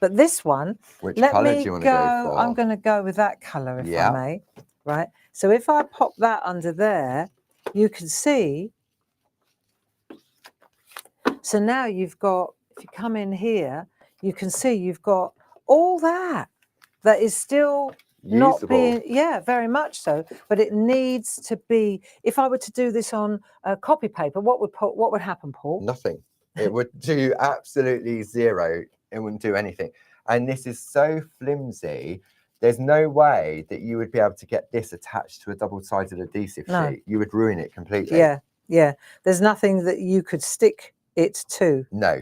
Speaker 1: But this one,
Speaker 2: which colour do you want to go for?
Speaker 1: I'm going to go with that colour, if I may. Right. So if I pop that under there, you can see. So now you've got, if you come in here, you can see you've got all that is still not being, very much so. But it needs to be. If I were to do this on copy paper, what would happen, Paul?
Speaker 2: Nothing. It would do absolutely zero. It wouldn't do anything. And this is so flimsy. There's no way that you would be able to get this attached to a double-sided adhesive sheet. You would ruin it completely.
Speaker 1: Yeah. There's nothing that you could stick it to.
Speaker 2: No.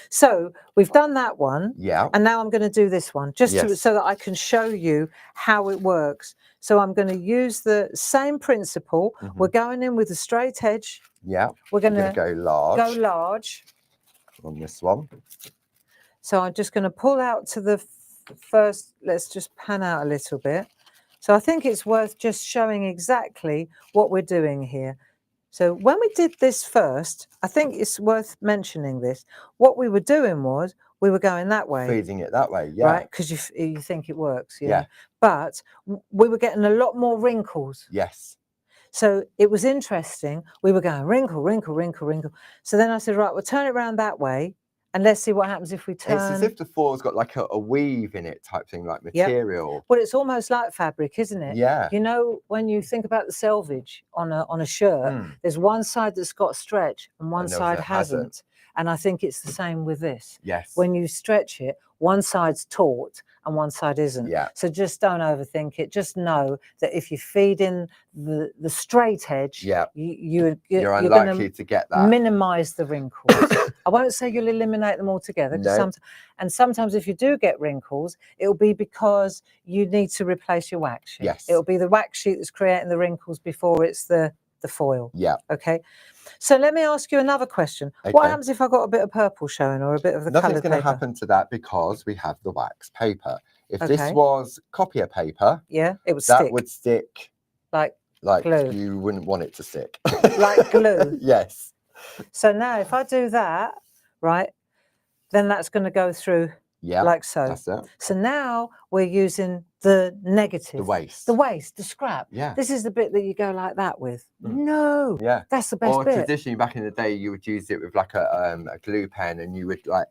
Speaker 1: So we've done that one.
Speaker 2: Yeah.
Speaker 1: And now I'm going to do this one just so that I can show you how it works. So I'm going to use the same principle. We're going in with a straight edge.
Speaker 2: Yeah.
Speaker 1: We're going to
Speaker 2: go large. On this one.
Speaker 1: So I'm just going to pull out to the first, let's just pan out a little bit. So I think it's worth just showing exactly what we're doing here. So when we did this first, I think it's worth mentioning this. What we were doing was we were going that way.
Speaker 2: Feeding it that way,
Speaker 1: right? Because you think it works, But we were getting a lot more wrinkles.
Speaker 2: Yes.
Speaker 1: So it was interesting. We were going wrinkle, wrinkle, wrinkle, wrinkle. So then I said, right, we'll turn it around that way. And let's see what happens if we turn.
Speaker 2: It's as if the foil's got like a weave in it type thing, like material.
Speaker 1: Well, it's almost like fabric, isn't it?
Speaker 2: Yeah.
Speaker 1: You know, when you think about the selvage on a shirt, there's one side that's got stretch and one side hasn't. And I think it's the same with this.
Speaker 2: Yes.
Speaker 1: When you stretch it, one side's taut and one side isn't.
Speaker 2: Yeah.
Speaker 1: So just don't overthink it. Just know that if you feed in the straight edge, you're
Speaker 2: unlikely to get that.
Speaker 1: Minimize the wrinkles. I won't say you'll eliminate them altogether.
Speaker 2: No.
Speaker 1: Sometimes if you do get wrinkles, it'll be because you need to replace your wax sheet.
Speaker 2: Yes.
Speaker 1: It'll be the wax sheet that's creating the wrinkles before it's the foil.
Speaker 2: Yeah.
Speaker 1: Okay. So let me ask you another question. Okay. What happens if I got a bit of purple showing or a bit of the
Speaker 2: Nothing's
Speaker 1: coloured
Speaker 2: going to happen to that because we have the wax paper. If this was copier paper,
Speaker 1: it would
Speaker 2: that would stick
Speaker 1: like glue.
Speaker 2: You wouldn't want it to stick.
Speaker 1: Like glue.
Speaker 2: Yes.
Speaker 1: So now if I do that, right, then that's going to go through like so.
Speaker 2: That's it.
Speaker 1: So now we're using the negative.
Speaker 2: The waste.
Speaker 1: The waste, the scrap.
Speaker 2: Yeah.
Speaker 1: This is the bit that you go like that with. No.
Speaker 2: Yeah.
Speaker 1: That's the best bit.
Speaker 2: Traditionally back in the day, you would use it with like a glue pen and you would like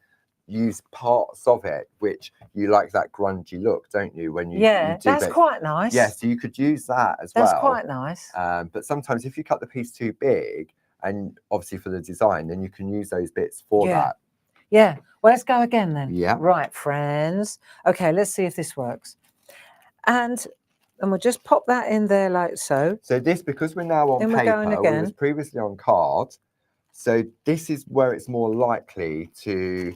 Speaker 2: use parts of it, which you like that grungy look, don't you? When you
Speaker 1: that's quite nice.
Speaker 2: Yeah, so you could use that as well.
Speaker 1: That's quite nice.
Speaker 2: But sometimes if you cut the piece too big, and obviously for the design, then you can use those bits for
Speaker 1: Yeah.
Speaker 2: that.
Speaker 1: Yeah. Well, let's go again then.
Speaker 2: Yeah.
Speaker 1: Right, friends. Okay, let's see if this works. And we'll just pop that in there like so.
Speaker 2: So this, because we're now on
Speaker 1: Then we're going
Speaker 2: paper, we was
Speaker 1: again.
Speaker 2: previously on card. So this is where it's more likely to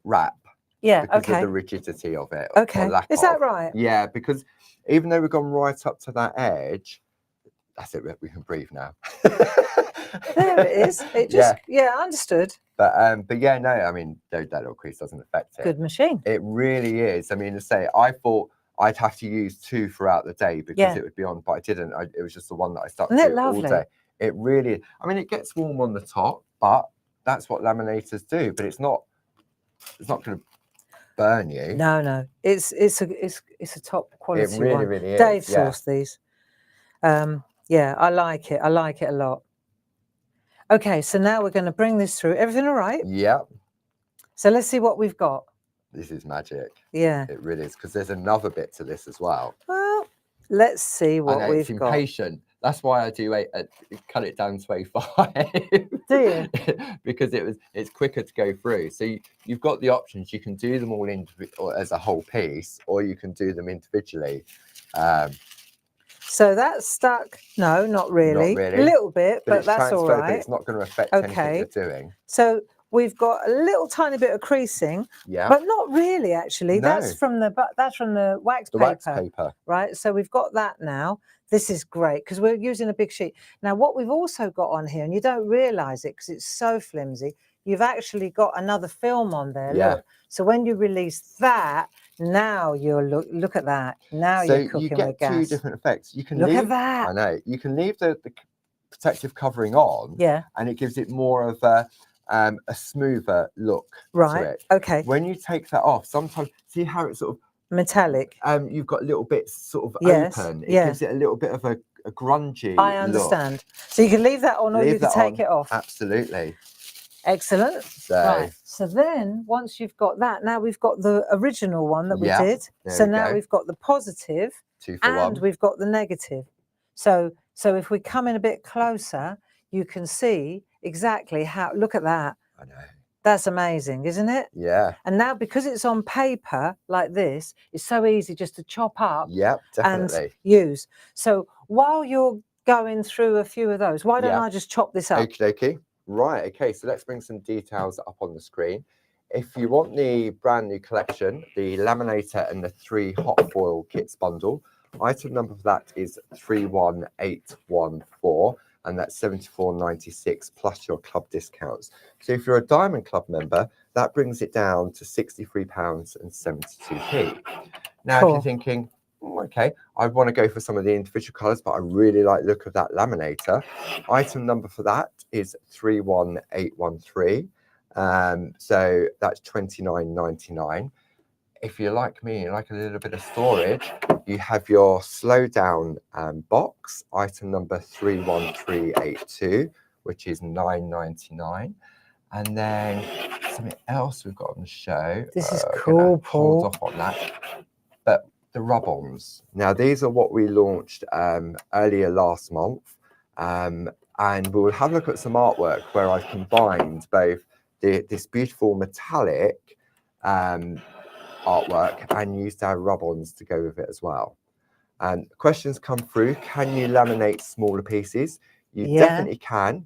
Speaker 2: wrap.
Speaker 1: Yeah,
Speaker 2: Because
Speaker 1: okay.
Speaker 2: of the rigidity of it. Or
Speaker 1: Okay.
Speaker 2: lack
Speaker 1: Is that
Speaker 2: of.
Speaker 1: right?
Speaker 2: Yeah, because even though we've gone right up to that edge, that's it, we can breathe now.
Speaker 1: There it is. It just, yeah, understood.
Speaker 2: But yeah, no, I mean, that little crease doesn't affect it.
Speaker 1: Good machine.
Speaker 2: It really is. I mean, to say, I thought I'd have to use 2 throughout the day because it would be on, but I didn't. It was just the one that I stuck
Speaker 1: Isn't
Speaker 2: to
Speaker 1: it
Speaker 2: all
Speaker 1: lovely?
Speaker 2: day. It really, I mean, it gets warm on the top, but that's what laminators do. But it's not going to burn you.
Speaker 1: No. It's a top quality
Speaker 2: It really,
Speaker 1: one.
Speaker 2: really is.
Speaker 1: Dave
Speaker 2: Yeah.
Speaker 1: sourced these. Yeah, I like it. I like it a lot. Okay, so now we're going to bring this through. Everything all right?
Speaker 2: Yep.
Speaker 1: So let's see what we've got.
Speaker 2: This is magic.
Speaker 1: Yeah.
Speaker 2: It really is, because there's another bit to this as well.
Speaker 1: Well, let's see what
Speaker 2: I know,
Speaker 1: we've
Speaker 2: it's
Speaker 1: got.
Speaker 2: impatient. That's why I do cut it down to A5.
Speaker 1: Do you?
Speaker 2: Because it's quicker to go through. So you've got the options. You can do them all or as a whole piece, or you can do them individually.
Speaker 1: So that's stuck. No, not really.
Speaker 2: Not really.
Speaker 1: A little bit, but
Speaker 2: it's
Speaker 1: that's all
Speaker 2: transferred,
Speaker 1: right.
Speaker 2: But it's not going to affect anything
Speaker 1: Okay.
Speaker 2: you're doing.
Speaker 1: So we've got a little tiny bit of creasing,
Speaker 2: Yeah.
Speaker 1: but not really actually.
Speaker 2: No.
Speaker 1: That's from the wax
Speaker 2: The
Speaker 1: paper.
Speaker 2: wax paper.
Speaker 1: Right. So we've got that now. This is great because we're using a big sheet. Now what we've also got on here, and you don't realise it because it's so flimsy, you've actually got another film on there.
Speaker 2: Yeah.
Speaker 1: Look. So when you release that, now you're look at that. Now
Speaker 2: So
Speaker 1: you're cooking
Speaker 2: you get
Speaker 1: with gas.
Speaker 2: 2 different effects. You can
Speaker 1: Look
Speaker 2: leave,
Speaker 1: at that.
Speaker 2: I know. You can leave the protective covering on.
Speaker 1: Yeah.
Speaker 2: And it gives it more of a smoother look
Speaker 1: Right.
Speaker 2: to it.
Speaker 1: Okay.
Speaker 2: When you take that off, sometimes see how it's sort of
Speaker 1: metallic.
Speaker 2: You've got little bits sort of
Speaker 1: Yes,
Speaker 2: open. It
Speaker 1: yeah.
Speaker 2: gives it a little bit of a grungy
Speaker 1: I understand.
Speaker 2: look.
Speaker 1: So you can leave that on, or
Speaker 2: Leave
Speaker 1: you can
Speaker 2: that
Speaker 1: take
Speaker 2: on.
Speaker 1: it off.
Speaker 2: Absolutely.
Speaker 1: Excellent.
Speaker 2: So,
Speaker 1: Right. So then once you've got that, now we've got the original one that we
Speaker 2: Yeah,
Speaker 1: did.
Speaker 2: there
Speaker 1: So
Speaker 2: we
Speaker 1: now
Speaker 2: go.
Speaker 1: we've got the positive
Speaker 2: 2 for
Speaker 1: and
Speaker 2: 1.
Speaker 1: we've got the negative. So if we come in a bit closer, you can see exactly how, look at that.
Speaker 2: I know.
Speaker 1: That's amazing, isn't it?
Speaker 2: Yeah.
Speaker 1: And now because it's on paper like this, it's so easy just to chop up
Speaker 2: Yep,
Speaker 1: and
Speaker 2: definitely.
Speaker 1: use. So while you're going through a few of those, why don't
Speaker 2: Yeah.
Speaker 1: I just chop this up?
Speaker 2: Okie dokie. Right, okay, so let's bring some details up on the screen. If you want the brand new collection, the laminator and the 3 hot foil kits bundle, item number for that is 31814, and that's £74.96 plus your club discounts. So if you're a Diamond Club member, that brings it down to £63.72p. Now,
Speaker 1: Cool.
Speaker 2: if you're thinking, okay, I want to go for some of the individual colours, but I really like the look of that laminator. Item number for that is 31813. So that's £29.99. If you're like me, you like a little bit of storage, you have your slow down box, item number 31382, which is £9.99. And then something else we've got on the show.
Speaker 1: This is
Speaker 2: gonna
Speaker 1: cool, Paul.
Speaker 2: Hold off on that. But the rub-ons. Now, these are what we launched earlier last month. And we'll have a look at some artwork where I've combined both this beautiful metallic artwork and used our rub-ons to go with it as well. And questions come through. Can you laminate smaller pieces? You definitely can.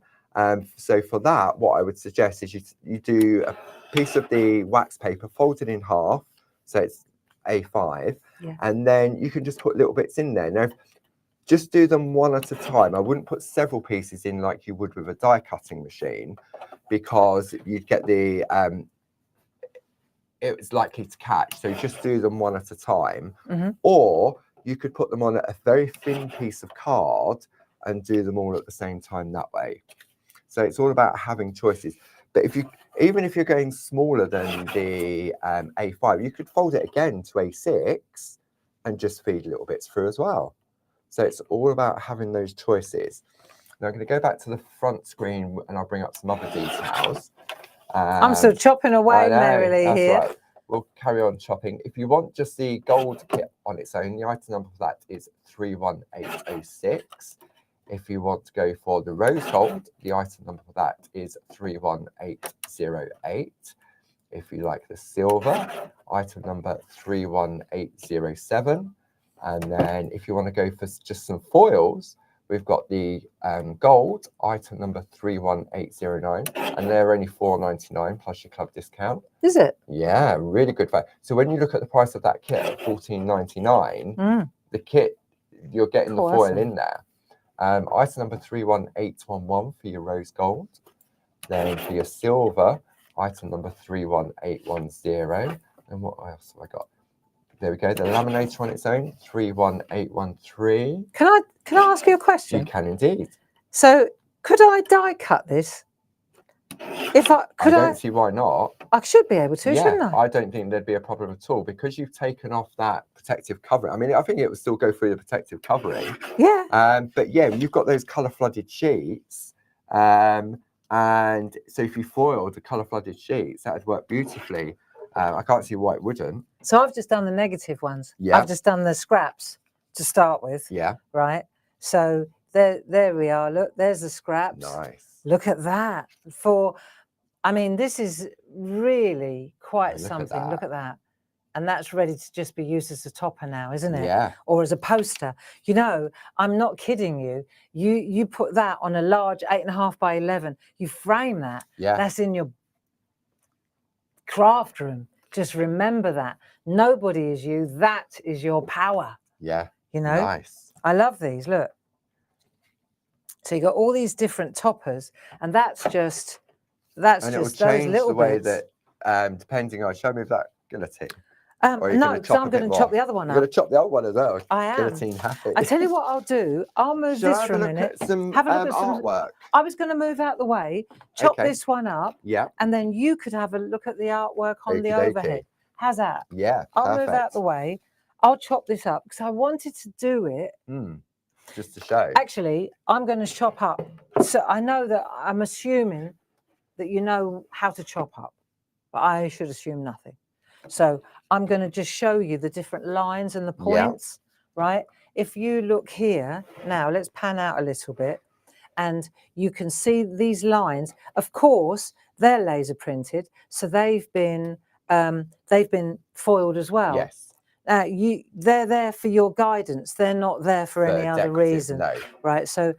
Speaker 2: So for that, what I would suggest is you do a piece of the wax paper folded in half, so it's A5, and then you can just put little bits in there. Now, just do them one at a time. I wouldn't put several pieces in like you would with a die cutting machine, because you'd get the it's likely to catch. So just do them one at a time. Or you could put them on a very thin piece of card and do them all at the same time that way. So it's all about having choices. But even if you're going smaller than the A5, you could fold it again to A6 and just feed little bits through as well. So it's all about having those choices. Now I'm going to go back to the front screen and I'll bring up some other details.
Speaker 1: I'm still chopping away merrily here.
Speaker 2: Right. We'll carry on chopping. If you want just the gold kit on its own, the item number for that is 31806. If you want to go for the rose gold, the item number for that is 31808. If you like the silver, item number 31807. And then if you want to go for just some foils, we've got the gold, item number 31809, and they're only $4.99 plus your club discount.
Speaker 1: Is it?
Speaker 2: Yeah, really good value. So when you look at the price of that kit at $14.99, the kit, you're getting the foil in there. Item number 31811 for your rose gold. Then for your silver, item number 31810. And what else have I got? There we go. The laminator on its own, 31813.
Speaker 1: Can I ask you a question?
Speaker 2: You can indeed.
Speaker 1: So could I die cut this? If I could,
Speaker 2: I don't see why not.
Speaker 1: I should be able to, shouldn't I?
Speaker 2: I don't think there'd be a problem at all because you've taken off that protective covering. I mean, I think it would still go through the protective covering.
Speaker 1: Yeah.
Speaker 2: But yeah, you've got those colour flooded sheets. And so if you foiled the colour flooded sheets, that would work beautifully. I can't see why it wouldn't.
Speaker 1: So I've just done the negative ones.
Speaker 2: Yeah.
Speaker 1: I've just done the scraps to start with.
Speaker 2: Yeah.
Speaker 1: Right. So there we are. Look, there's the scraps.
Speaker 2: Nice.
Speaker 1: Look at that. I mean, this is really quite something. Look at that. And that's ready to just be used as a topper now, isn't it?
Speaker 2: Yeah.
Speaker 1: Or as a poster. You know, I'm not kidding you. You put that on a large 8.5 by 11. You frame that.
Speaker 2: Yeah.
Speaker 1: That's in your craft room. Just remember that. Nobody is you. That is your power.
Speaker 2: Yeah.
Speaker 1: You know?
Speaker 2: Nice.
Speaker 1: I love these. Look. So you got all these different toppers, and that's just
Speaker 2: And
Speaker 1: just
Speaker 2: it will
Speaker 1: those
Speaker 2: change
Speaker 1: little
Speaker 2: the way
Speaker 1: bits.
Speaker 2: that, depending on, show me that guillotine. Or
Speaker 1: No, because I'm going to chop the other one
Speaker 2: You're going
Speaker 1: up.
Speaker 2: to chop the other one as well.
Speaker 1: I am.
Speaker 2: Guillotine happy.
Speaker 1: I tell you what I'll do. I'll move
Speaker 2: Shall I
Speaker 1: this for a minute.
Speaker 2: Have a look at some
Speaker 1: some
Speaker 2: artwork.
Speaker 1: I was going to move out the way, chop
Speaker 2: Okay.
Speaker 1: this one up,
Speaker 2: Yeah.
Speaker 1: and then you could have a look at the artwork on the
Speaker 2: Okey-dokey.
Speaker 1: overhead. How's that?
Speaker 2: Yeah.
Speaker 1: I'll move out the way. I'll chop this up because I wanted to do it.
Speaker 2: Just to show.
Speaker 1: Actually, I'm going to chop up. So I know that I'm assuming that you know how to chop up, but I should assume nothing. So I'm going to just show you the different lines and the points, right? If you look here, now let's pan out a little bit, and you can see these lines. Of course, they're laser printed, so they've been foiled as well.
Speaker 2: Yes.
Speaker 1: They're there for your guidance. They're not there for any other reason,
Speaker 2: no.
Speaker 1: right? So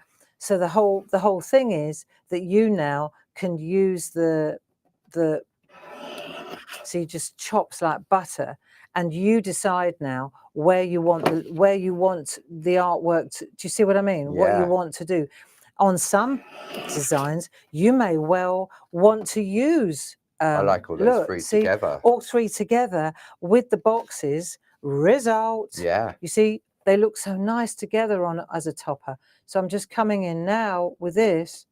Speaker 1: the whole thing is that you now can use the so you just chops like butter, and you decide now where you want the artwork to, do you see what I mean? What you want to do. On some designs, you may well want to use
Speaker 2: I like all those three together.
Speaker 1: All three together with the boxes. Result.
Speaker 2: Yeah.
Speaker 1: You see, they look so nice together on as a topper. So I'm just coming in now with this.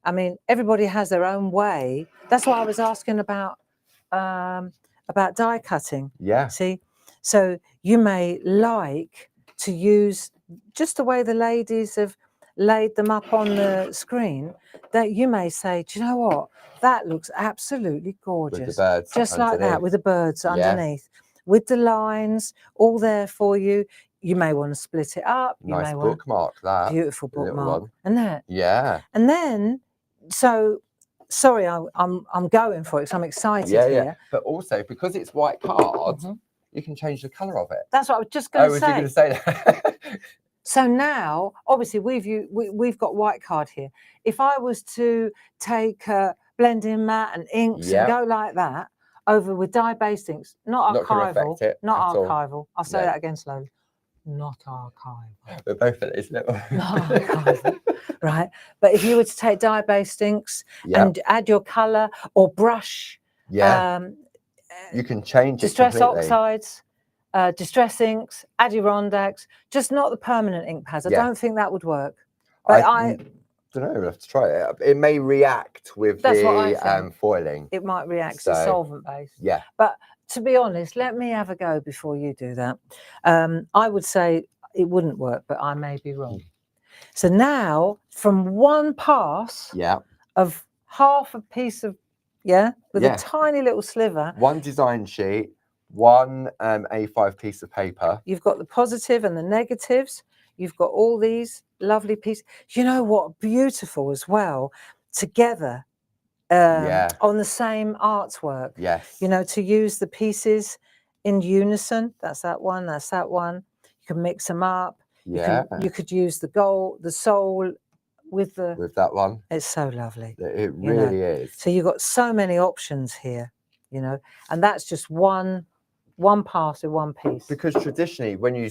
Speaker 1: I mean, everybody has their own way. That's why I was asking about die cutting.
Speaker 2: Yeah.
Speaker 1: See, so you may like to use just the way the ladies have laid them up on the screen. That you may say, do you know what? That looks absolutely gorgeous.
Speaker 2: With the birds
Speaker 1: just
Speaker 2: underneath.
Speaker 1: like that, with the birds underneath, with the lines all there for you. You may want to split it up. You
Speaker 2: Nice
Speaker 1: may want
Speaker 2: bookmark that.
Speaker 1: beautiful
Speaker 2: little
Speaker 1: bookmark,
Speaker 2: one.
Speaker 1: and that.
Speaker 2: Yeah.
Speaker 1: And then, so sorry, I'm going for it because I'm excited
Speaker 2: Yeah.
Speaker 1: here.
Speaker 2: But also because it's white card, you can change the colour of it.
Speaker 1: That's what I was just going to
Speaker 2: was
Speaker 1: say.
Speaker 2: you going to say that?
Speaker 1: So now, obviously, we've got white card here. If I was to take blending matte and inks and go like that over with dye-based inks, not
Speaker 2: gonna
Speaker 1: archival,
Speaker 2: affect it
Speaker 1: not
Speaker 2: at all.
Speaker 1: archival. I'll say
Speaker 2: No.
Speaker 1: that again slowly. Not archival.
Speaker 2: We're both at this level.
Speaker 1: Not archival, right? But if you were to take dye-based inks and add your colour or brush,
Speaker 2: you can change it
Speaker 1: distress
Speaker 2: completely.
Speaker 1: oxides. Distress inks, Adirondacks, just not the permanent ink pads. I don't think that would work. But I
Speaker 2: don't know. We'll have to try it. It may react with the foiling.
Speaker 1: It might react to solvent based.
Speaker 2: Yeah.
Speaker 1: But to be honest, let me have a go before you do that. I would say it wouldn't work, but I may be wrong. So now, from one pass of half a piece of with a tiny little sliver,
Speaker 2: one design sheet, one A5 piece of paper.
Speaker 1: You've got the positive and the negatives. you've got all these lovely pieces. You know what? Beautiful as well, together on the same artwork.
Speaker 2: Yes.
Speaker 1: You know, to use the pieces in unison. That's that one. That's that one. You can mix them up.
Speaker 2: Yeah.
Speaker 1: You could use the gold, the soul with
Speaker 2: that one.
Speaker 1: It's so lovely.
Speaker 2: It really is.
Speaker 1: So you've got so many options here, you know, and that's just one part of one piece.
Speaker 2: Because traditionally, when you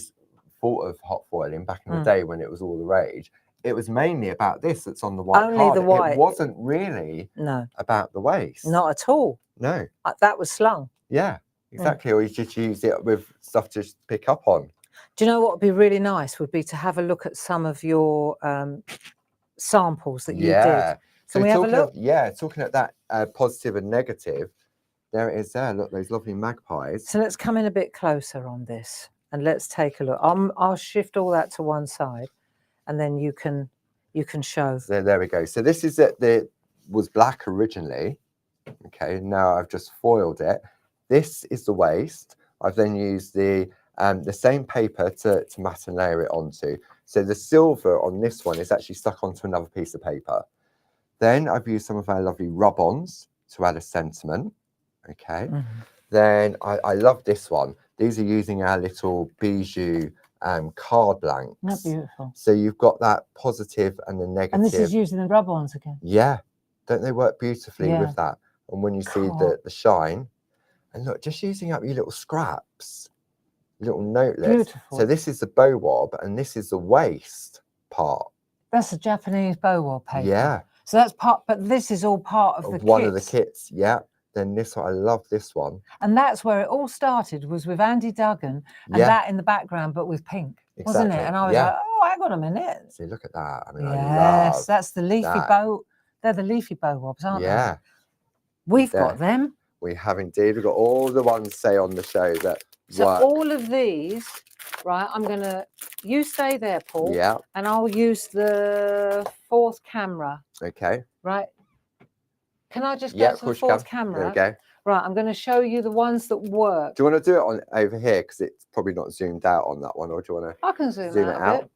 Speaker 2: thought of hot foiling back in the day when it was all the rage, it was mainly about this that's on the white
Speaker 1: Only
Speaker 2: card.
Speaker 1: the white.
Speaker 2: It wasn't really about the waist.
Speaker 1: Not at all.
Speaker 2: No.
Speaker 1: That was slung.
Speaker 2: Yeah, exactly. Or you just use it with stuff to pick up on.
Speaker 1: Do you know what would be really nice would be to have a look at some of your samples that you did. Can we have a look?
Speaker 2: Talking at that positive and negative, there it is there. Look, those lovely magpies.
Speaker 1: So let's come in a bit closer on this and let's take a look. I'll shift all that to one side and then you can show.
Speaker 2: There we go. So this is it. Was black originally. Okay, now I've just foiled it. This is the waist. I've then used the same paper to matte and layer it onto. So the silver on this one is actually stuck onto another piece of paper. Then I've used some of our lovely rub-ons to add a sentiment. Okay. Then I love this one. These are using our little bijou card blanks.
Speaker 1: Not beautiful.
Speaker 2: So you've got that positive and the negative.
Speaker 1: And this is using the rub-ons again.
Speaker 2: Yeah. Don't they work beautifully with that? And when you see the shine, and look, just using up your little scraps, little notelets.
Speaker 1: Beautiful.
Speaker 2: So this is the bow wob and this is the waist part.
Speaker 1: That's a Japanese bow wob paper.
Speaker 2: Yeah.
Speaker 1: So that's part, but this is all part of the
Speaker 2: one of the kits. Yeah. Then this one, I love this one.
Speaker 1: And that's where it all started, was with Andy Duggan and that in the background, but with pink, wasn't it? And I was like, oh, hang on a minute.
Speaker 2: See, look at that. I mean,
Speaker 1: yes, that's the leafy bow. They're the leafy bow wobs, aren't they?
Speaker 2: Yeah.
Speaker 1: We've got them.
Speaker 2: We have indeed. We've got all the ones, say, on the show that work.
Speaker 1: All of these, right, you stay there, Paul.
Speaker 2: Yeah.
Speaker 1: And I'll use the fourth camera.
Speaker 2: Okay.
Speaker 1: Right. Can I just get to the fourth camera?
Speaker 2: There we go.
Speaker 1: Right, I'm going to show you the ones that work.
Speaker 2: Do you want to do it on over here? Because it's probably not zoomed out on that one. Or do you want to
Speaker 1: I can zoom out a bit.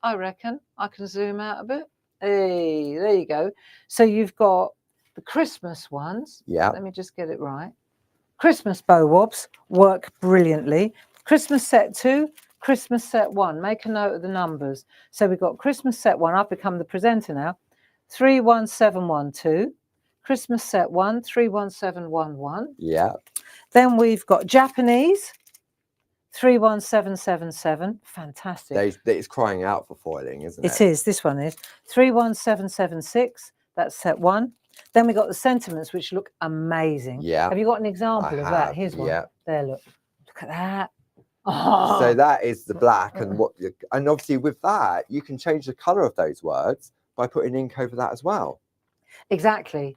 Speaker 1: I reckon I can zoom out a bit. Hey, there you go. So you've got the Christmas ones.
Speaker 2: Yeah.
Speaker 1: Let me just get it right. Christmas bow wobs work brilliantly. Christmas set 2, Christmas set 1. Make a note of the numbers. So we've got Christmas set 1. I've become the presenter now. 31712. Christmas set 1, 31711.
Speaker 2: Yeah.
Speaker 1: Then we've got Japanese. 31777. Fantastic.
Speaker 2: It's crying out for foiling, isn't it?
Speaker 1: It is. This one is 31776. That's set 1. Then we got the sentiments, which look amazing.
Speaker 2: Yeah.
Speaker 1: Have you got an example of that? Here's one.
Speaker 2: Yeah.
Speaker 1: There, look. Look at that. Oh.
Speaker 2: So that is the black, and and obviously with that you can change the color of those words by putting ink over that as well.
Speaker 1: Exactly.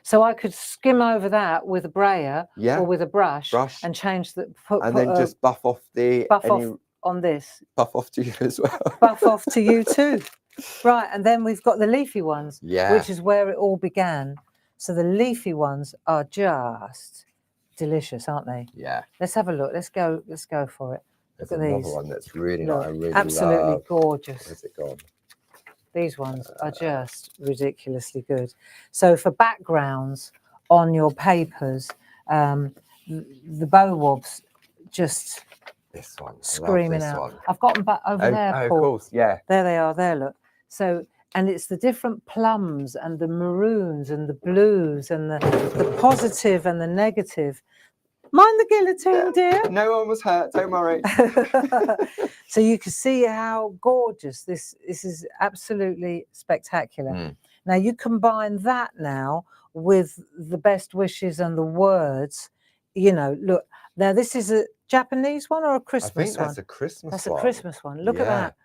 Speaker 1: So I could skim over that with a brayer or with a brush and change the
Speaker 2: just buff off
Speaker 1: on this.
Speaker 2: Buff off to you as well.
Speaker 1: Buff off to you too. Right, and then we've got the leafy ones, which is where it all began. So the leafy ones are just delicious, aren't they?
Speaker 2: Yeah.
Speaker 1: Let's have a look. Let's go for it.
Speaker 2: There's
Speaker 1: look at
Speaker 2: another
Speaker 1: these.
Speaker 2: one that's really nice. I really
Speaker 1: absolutely
Speaker 2: love.
Speaker 1: gorgeous.
Speaker 2: Where's it gone?
Speaker 1: These ones are just ridiculously good. So for backgrounds on your papers, the bow wobs just
Speaker 2: this one
Speaker 1: screaming out. I've got them back over there, Paul.
Speaker 2: Of course, yeah.
Speaker 1: There they are. There, look. So, and it's the different plums and the maroons and the blues and the positive and the negative. Mind the guillotine, dear.
Speaker 2: No one was hurt. Don't worry.
Speaker 1: So you can see how gorgeous this is. Absolutely spectacular. Now you combine that now with the best wishes and the words. You know, look. Now this is a Japanese one or a Christmas one?
Speaker 2: I think that's a Christmas one.
Speaker 1: That's a Christmas one. Look at that.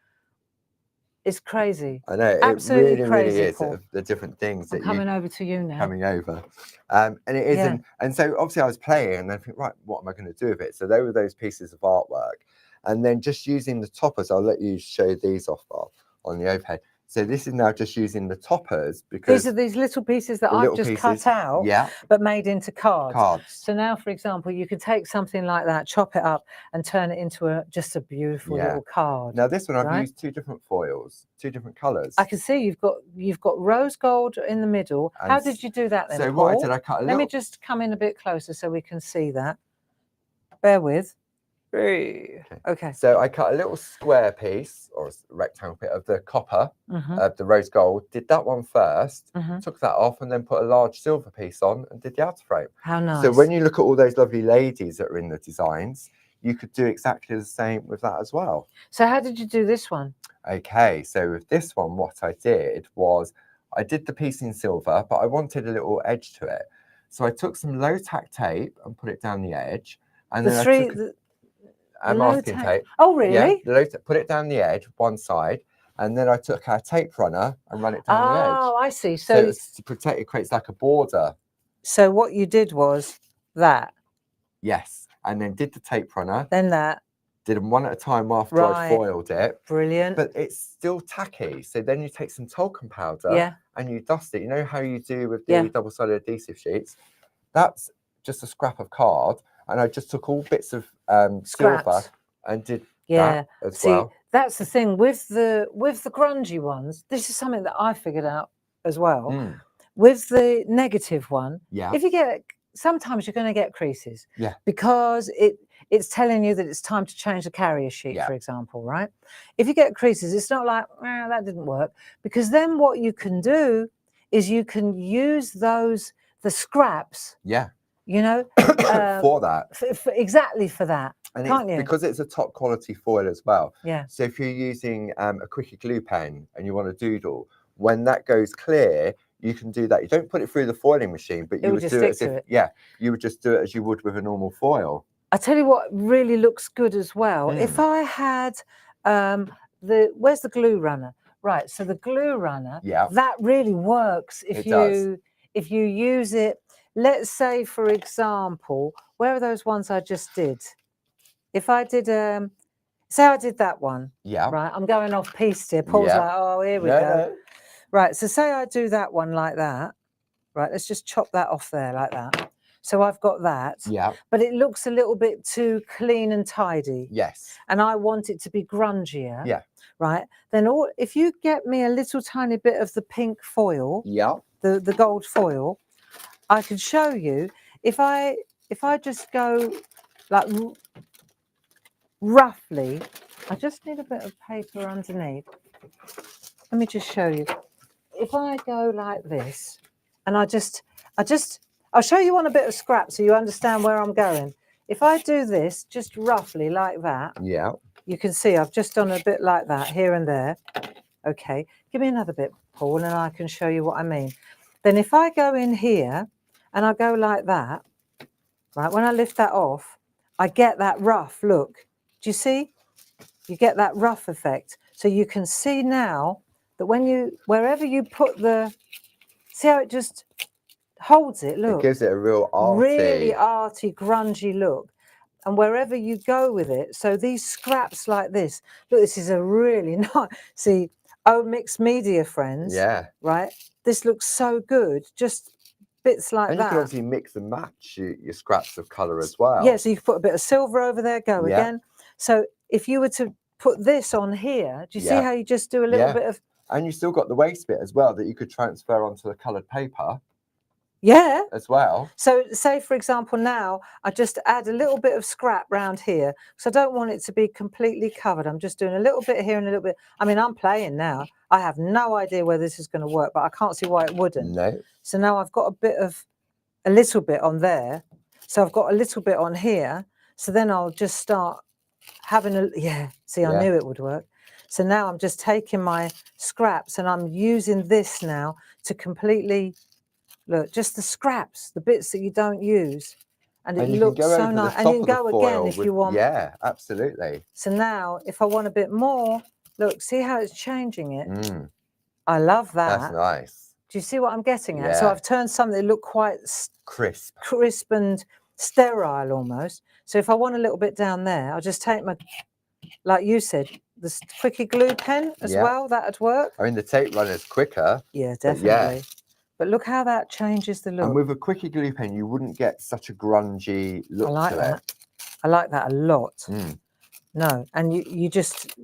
Speaker 1: It's crazy.
Speaker 2: I know.
Speaker 1: Absolutely
Speaker 2: it really,
Speaker 1: crazy,
Speaker 2: really is.
Speaker 1: Paul.
Speaker 2: The different things that
Speaker 1: coming over to you now.
Speaker 2: Coming over. And it is. And so obviously I was playing and I think, right, what am I going to do with it? So there were those pieces of artwork. And then just using the toppers, I'll let you show these off on the overhead. So this is now just using the toppers because
Speaker 1: These are these little pieces that
Speaker 2: the
Speaker 1: I've
Speaker 2: little
Speaker 1: just
Speaker 2: pieces,
Speaker 1: cut out,
Speaker 2: yeah,
Speaker 1: but made into cards.
Speaker 2: cards.
Speaker 1: So now, for example, you could take something like that, chop it up, and turn it into just a beautiful
Speaker 2: Yeah.
Speaker 1: little card.
Speaker 2: Now this one I've
Speaker 1: right?
Speaker 2: used 2 different foils, 2 different colours.
Speaker 1: I can see you've got rose gold in the middle.
Speaker 2: And
Speaker 1: How did you do that then,
Speaker 2: So
Speaker 1: Paul?
Speaker 2: what I did, I cut a
Speaker 1: Let me
Speaker 2: little.
Speaker 1: just come in a bit closer so we can see that. Bear with. Okay.
Speaker 2: So I cut a little square piece or rectangle bit of the copper,
Speaker 1: Mhm.
Speaker 2: of the rose gold. Did that one first,
Speaker 1: Mhm.
Speaker 2: took that off, and then put a large silver piece on and did the outer frame.
Speaker 1: How nice.
Speaker 2: So when you look at all those lovely ladies that are in the designs, you could do exactly the same with that as well.
Speaker 1: So how did you do this one?
Speaker 2: Okay, so with this one, what I did was I did the piece in silver, but I wanted a little edge to it. So I took some low tack tape and put it down the edge, and then I took a
Speaker 1: low
Speaker 2: masking
Speaker 1: tack-
Speaker 2: tape.
Speaker 1: Oh, really?
Speaker 2: Yeah, the low put it down the edge, one side, and then I took our tape runner and ran it down the edge.
Speaker 1: Oh, I see.
Speaker 2: So
Speaker 1: So,
Speaker 2: it's to protect, it creates like a border.
Speaker 1: so what you did was that,
Speaker 2: Yes, and then did the tape runner,
Speaker 1: then that.
Speaker 2: did them one at a time after I
Speaker 1: Right.
Speaker 2: foiled it.
Speaker 1: Brilliant.
Speaker 2: But it's still tacky. So then you take some talcum powder
Speaker 1: Yeah.
Speaker 2: and you dust it. You know how you do with the
Speaker 1: Yeah.
Speaker 2: double-sided adhesive sheets? That's just a scrap of card. And I just took all bits of silver
Speaker 1: Scraps.
Speaker 2: and did
Speaker 1: Yeah.
Speaker 2: that as
Speaker 1: See,
Speaker 2: well.
Speaker 1: that's the thing with the grungy ones. This is something that I figured out as well.
Speaker 2: Mm,
Speaker 1: With the negative one,
Speaker 2: yeah.
Speaker 1: if you get sometimes you're going to get creases.
Speaker 2: Yeah.
Speaker 1: Because it's telling you that it's time to change the carrier sheet,
Speaker 2: Yeah.
Speaker 1: for example, right? If you get creases, it's not like, that didn't work. Because then what you can do is you can use the scraps,
Speaker 2: Yeah.
Speaker 1: you know,
Speaker 2: For that.
Speaker 1: exactly for that.
Speaker 2: And
Speaker 1: Can't
Speaker 2: it's
Speaker 1: you?
Speaker 2: because it's a top quality foil as well.
Speaker 1: Yeah.
Speaker 2: So if you're using a quickie glue pen and you want to doodle, when that goes clear, you can do that. You don't put it through the foiling machine, but you would
Speaker 1: just
Speaker 2: do it
Speaker 1: stick
Speaker 2: as
Speaker 1: to
Speaker 2: if,
Speaker 1: it.
Speaker 2: yeah, you would just do it as you would with a normal foil.
Speaker 1: I tell you what really looks good as well. If I had where's the glue runner? Right, so the glue runner,
Speaker 2: Yeah.
Speaker 1: that really works if you use it. Let's say, for example, where are those ones I just did? If I did say I did that one.
Speaker 2: Yeah.
Speaker 1: Right, I'm going off piste here. Paul's like, oh, here we go.
Speaker 2: No.
Speaker 1: Right, so say I do that one like that. Right, let's just chop that off there like that. So I've got that.
Speaker 2: Yeah.
Speaker 1: But it looks a little bit too clean and tidy.
Speaker 2: Yes.
Speaker 1: And I want it to be grungier.
Speaker 2: Yeah.
Speaker 1: Right. Then if you get me a little tiny bit of the pink foil,
Speaker 2: Yeah.
Speaker 1: the gold foil, I can show you if I just go like roughly, I just need a bit of paper underneath. Let me just show you. If I go like this, and I'll show you on a bit of scrap so you understand where I'm going. If I do this just roughly like that,
Speaker 2: Yeah.
Speaker 1: you can see I've just done a bit like that here and there. Okay, give me another bit, Paul, and I can show you what I mean. Then if I go in here and I go like that, right, when I lift that off, I get that rough look. Do you see? You get that rough effect. So you can see now that wherever you put see how it just holds it, look.
Speaker 2: It gives it a real arty.
Speaker 1: Really arty, grungy look. And wherever you go with it, so these scraps like this, look, this is a really nice, see, mixed media friends.
Speaker 2: Yeah.
Speaker 1: Right? This looks so good, just bits like
Speaker 2: And
Speaker 1: that.
Speaker 2: you can obviously mix and match your scraps of colour as well.
Speaker 1: Yeah, so you can put a bit of silver over there, go
Speaker 2: Yeah.
Speaker 1: again. So if you were to put this on here, do you see how you just do a little bit of...
Speaker 2: And you still got the waste bit as well that you could transfer onto the coloured paper.
Speaker 1: Yeah.
Speaker 2: As well.
Speaker 1: So say, for example, now I just add a little bit of scrap round here. So I don't want it to be completely covered. I'm just doing a little bit here and a little bit. I mean, I'm playing now. I have no idea where this is going to work, but I can't see why it wouldn't.
Speaker 2: No.
Speaker 1: So now I've got a little bit on there. So I've got a little bit on here. So then I'll just start having see, I knew it would work. So now I'm just taking my scraps and I'm using this now to completely... Look, just the scraps, the bits that you don't use. And it looks so nice. And you can go again if you want.
Speaker 2: Yeah, absolutely.
Speaker 1: So now, if I want a bit more, look, see how it's changing it?
Speaker 2: Mm.
Speaker 1: I love that.
Speaker 2: That's nice.
Speaker 1: Do you see what I'm getting at?
Speaker 2: Yeah.
Speaker 1: So I've turned something that looked quite crisp and sterile almost. So if I want a little bit down there, I'll just take my, like you said, quickie glue pen as
Speaker 2: Yeah.
Speaker 1: well. That'd work.
Speaker 2: I mean, the tape runner's quicker.
Speaker 1: Yeah,
Speaker 2: But
Speaker 1: definitely.
Speaker 2: yeah.
Speaker 1: But look how that changes the
Speaker 2: And
Speaker 1: look.
Speaker 2: with a quickie glue pen, you wouldn't get such a grungy look
Speaker 1: I like
Speaker 2: to
Speaker 1: that.
Speaker 2: it.
Speaker 1: I like that a lot.
Speaker 2: Mm.
Speaker 1: No, and you just,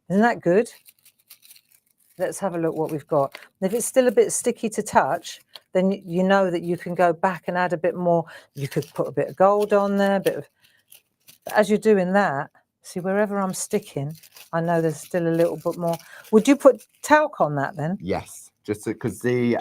Speaker 1: isn't that good? Let's have a look what we've got. If it's still a bit sticky to touch, then you know that you can go back and add a bit more. You could put a bit of gold on there, a bit of, as you're doing that, see wherever I'm sticking, I know there's still a little bit more. Would you put talc on that then?
Speaker 2: Yes, just because the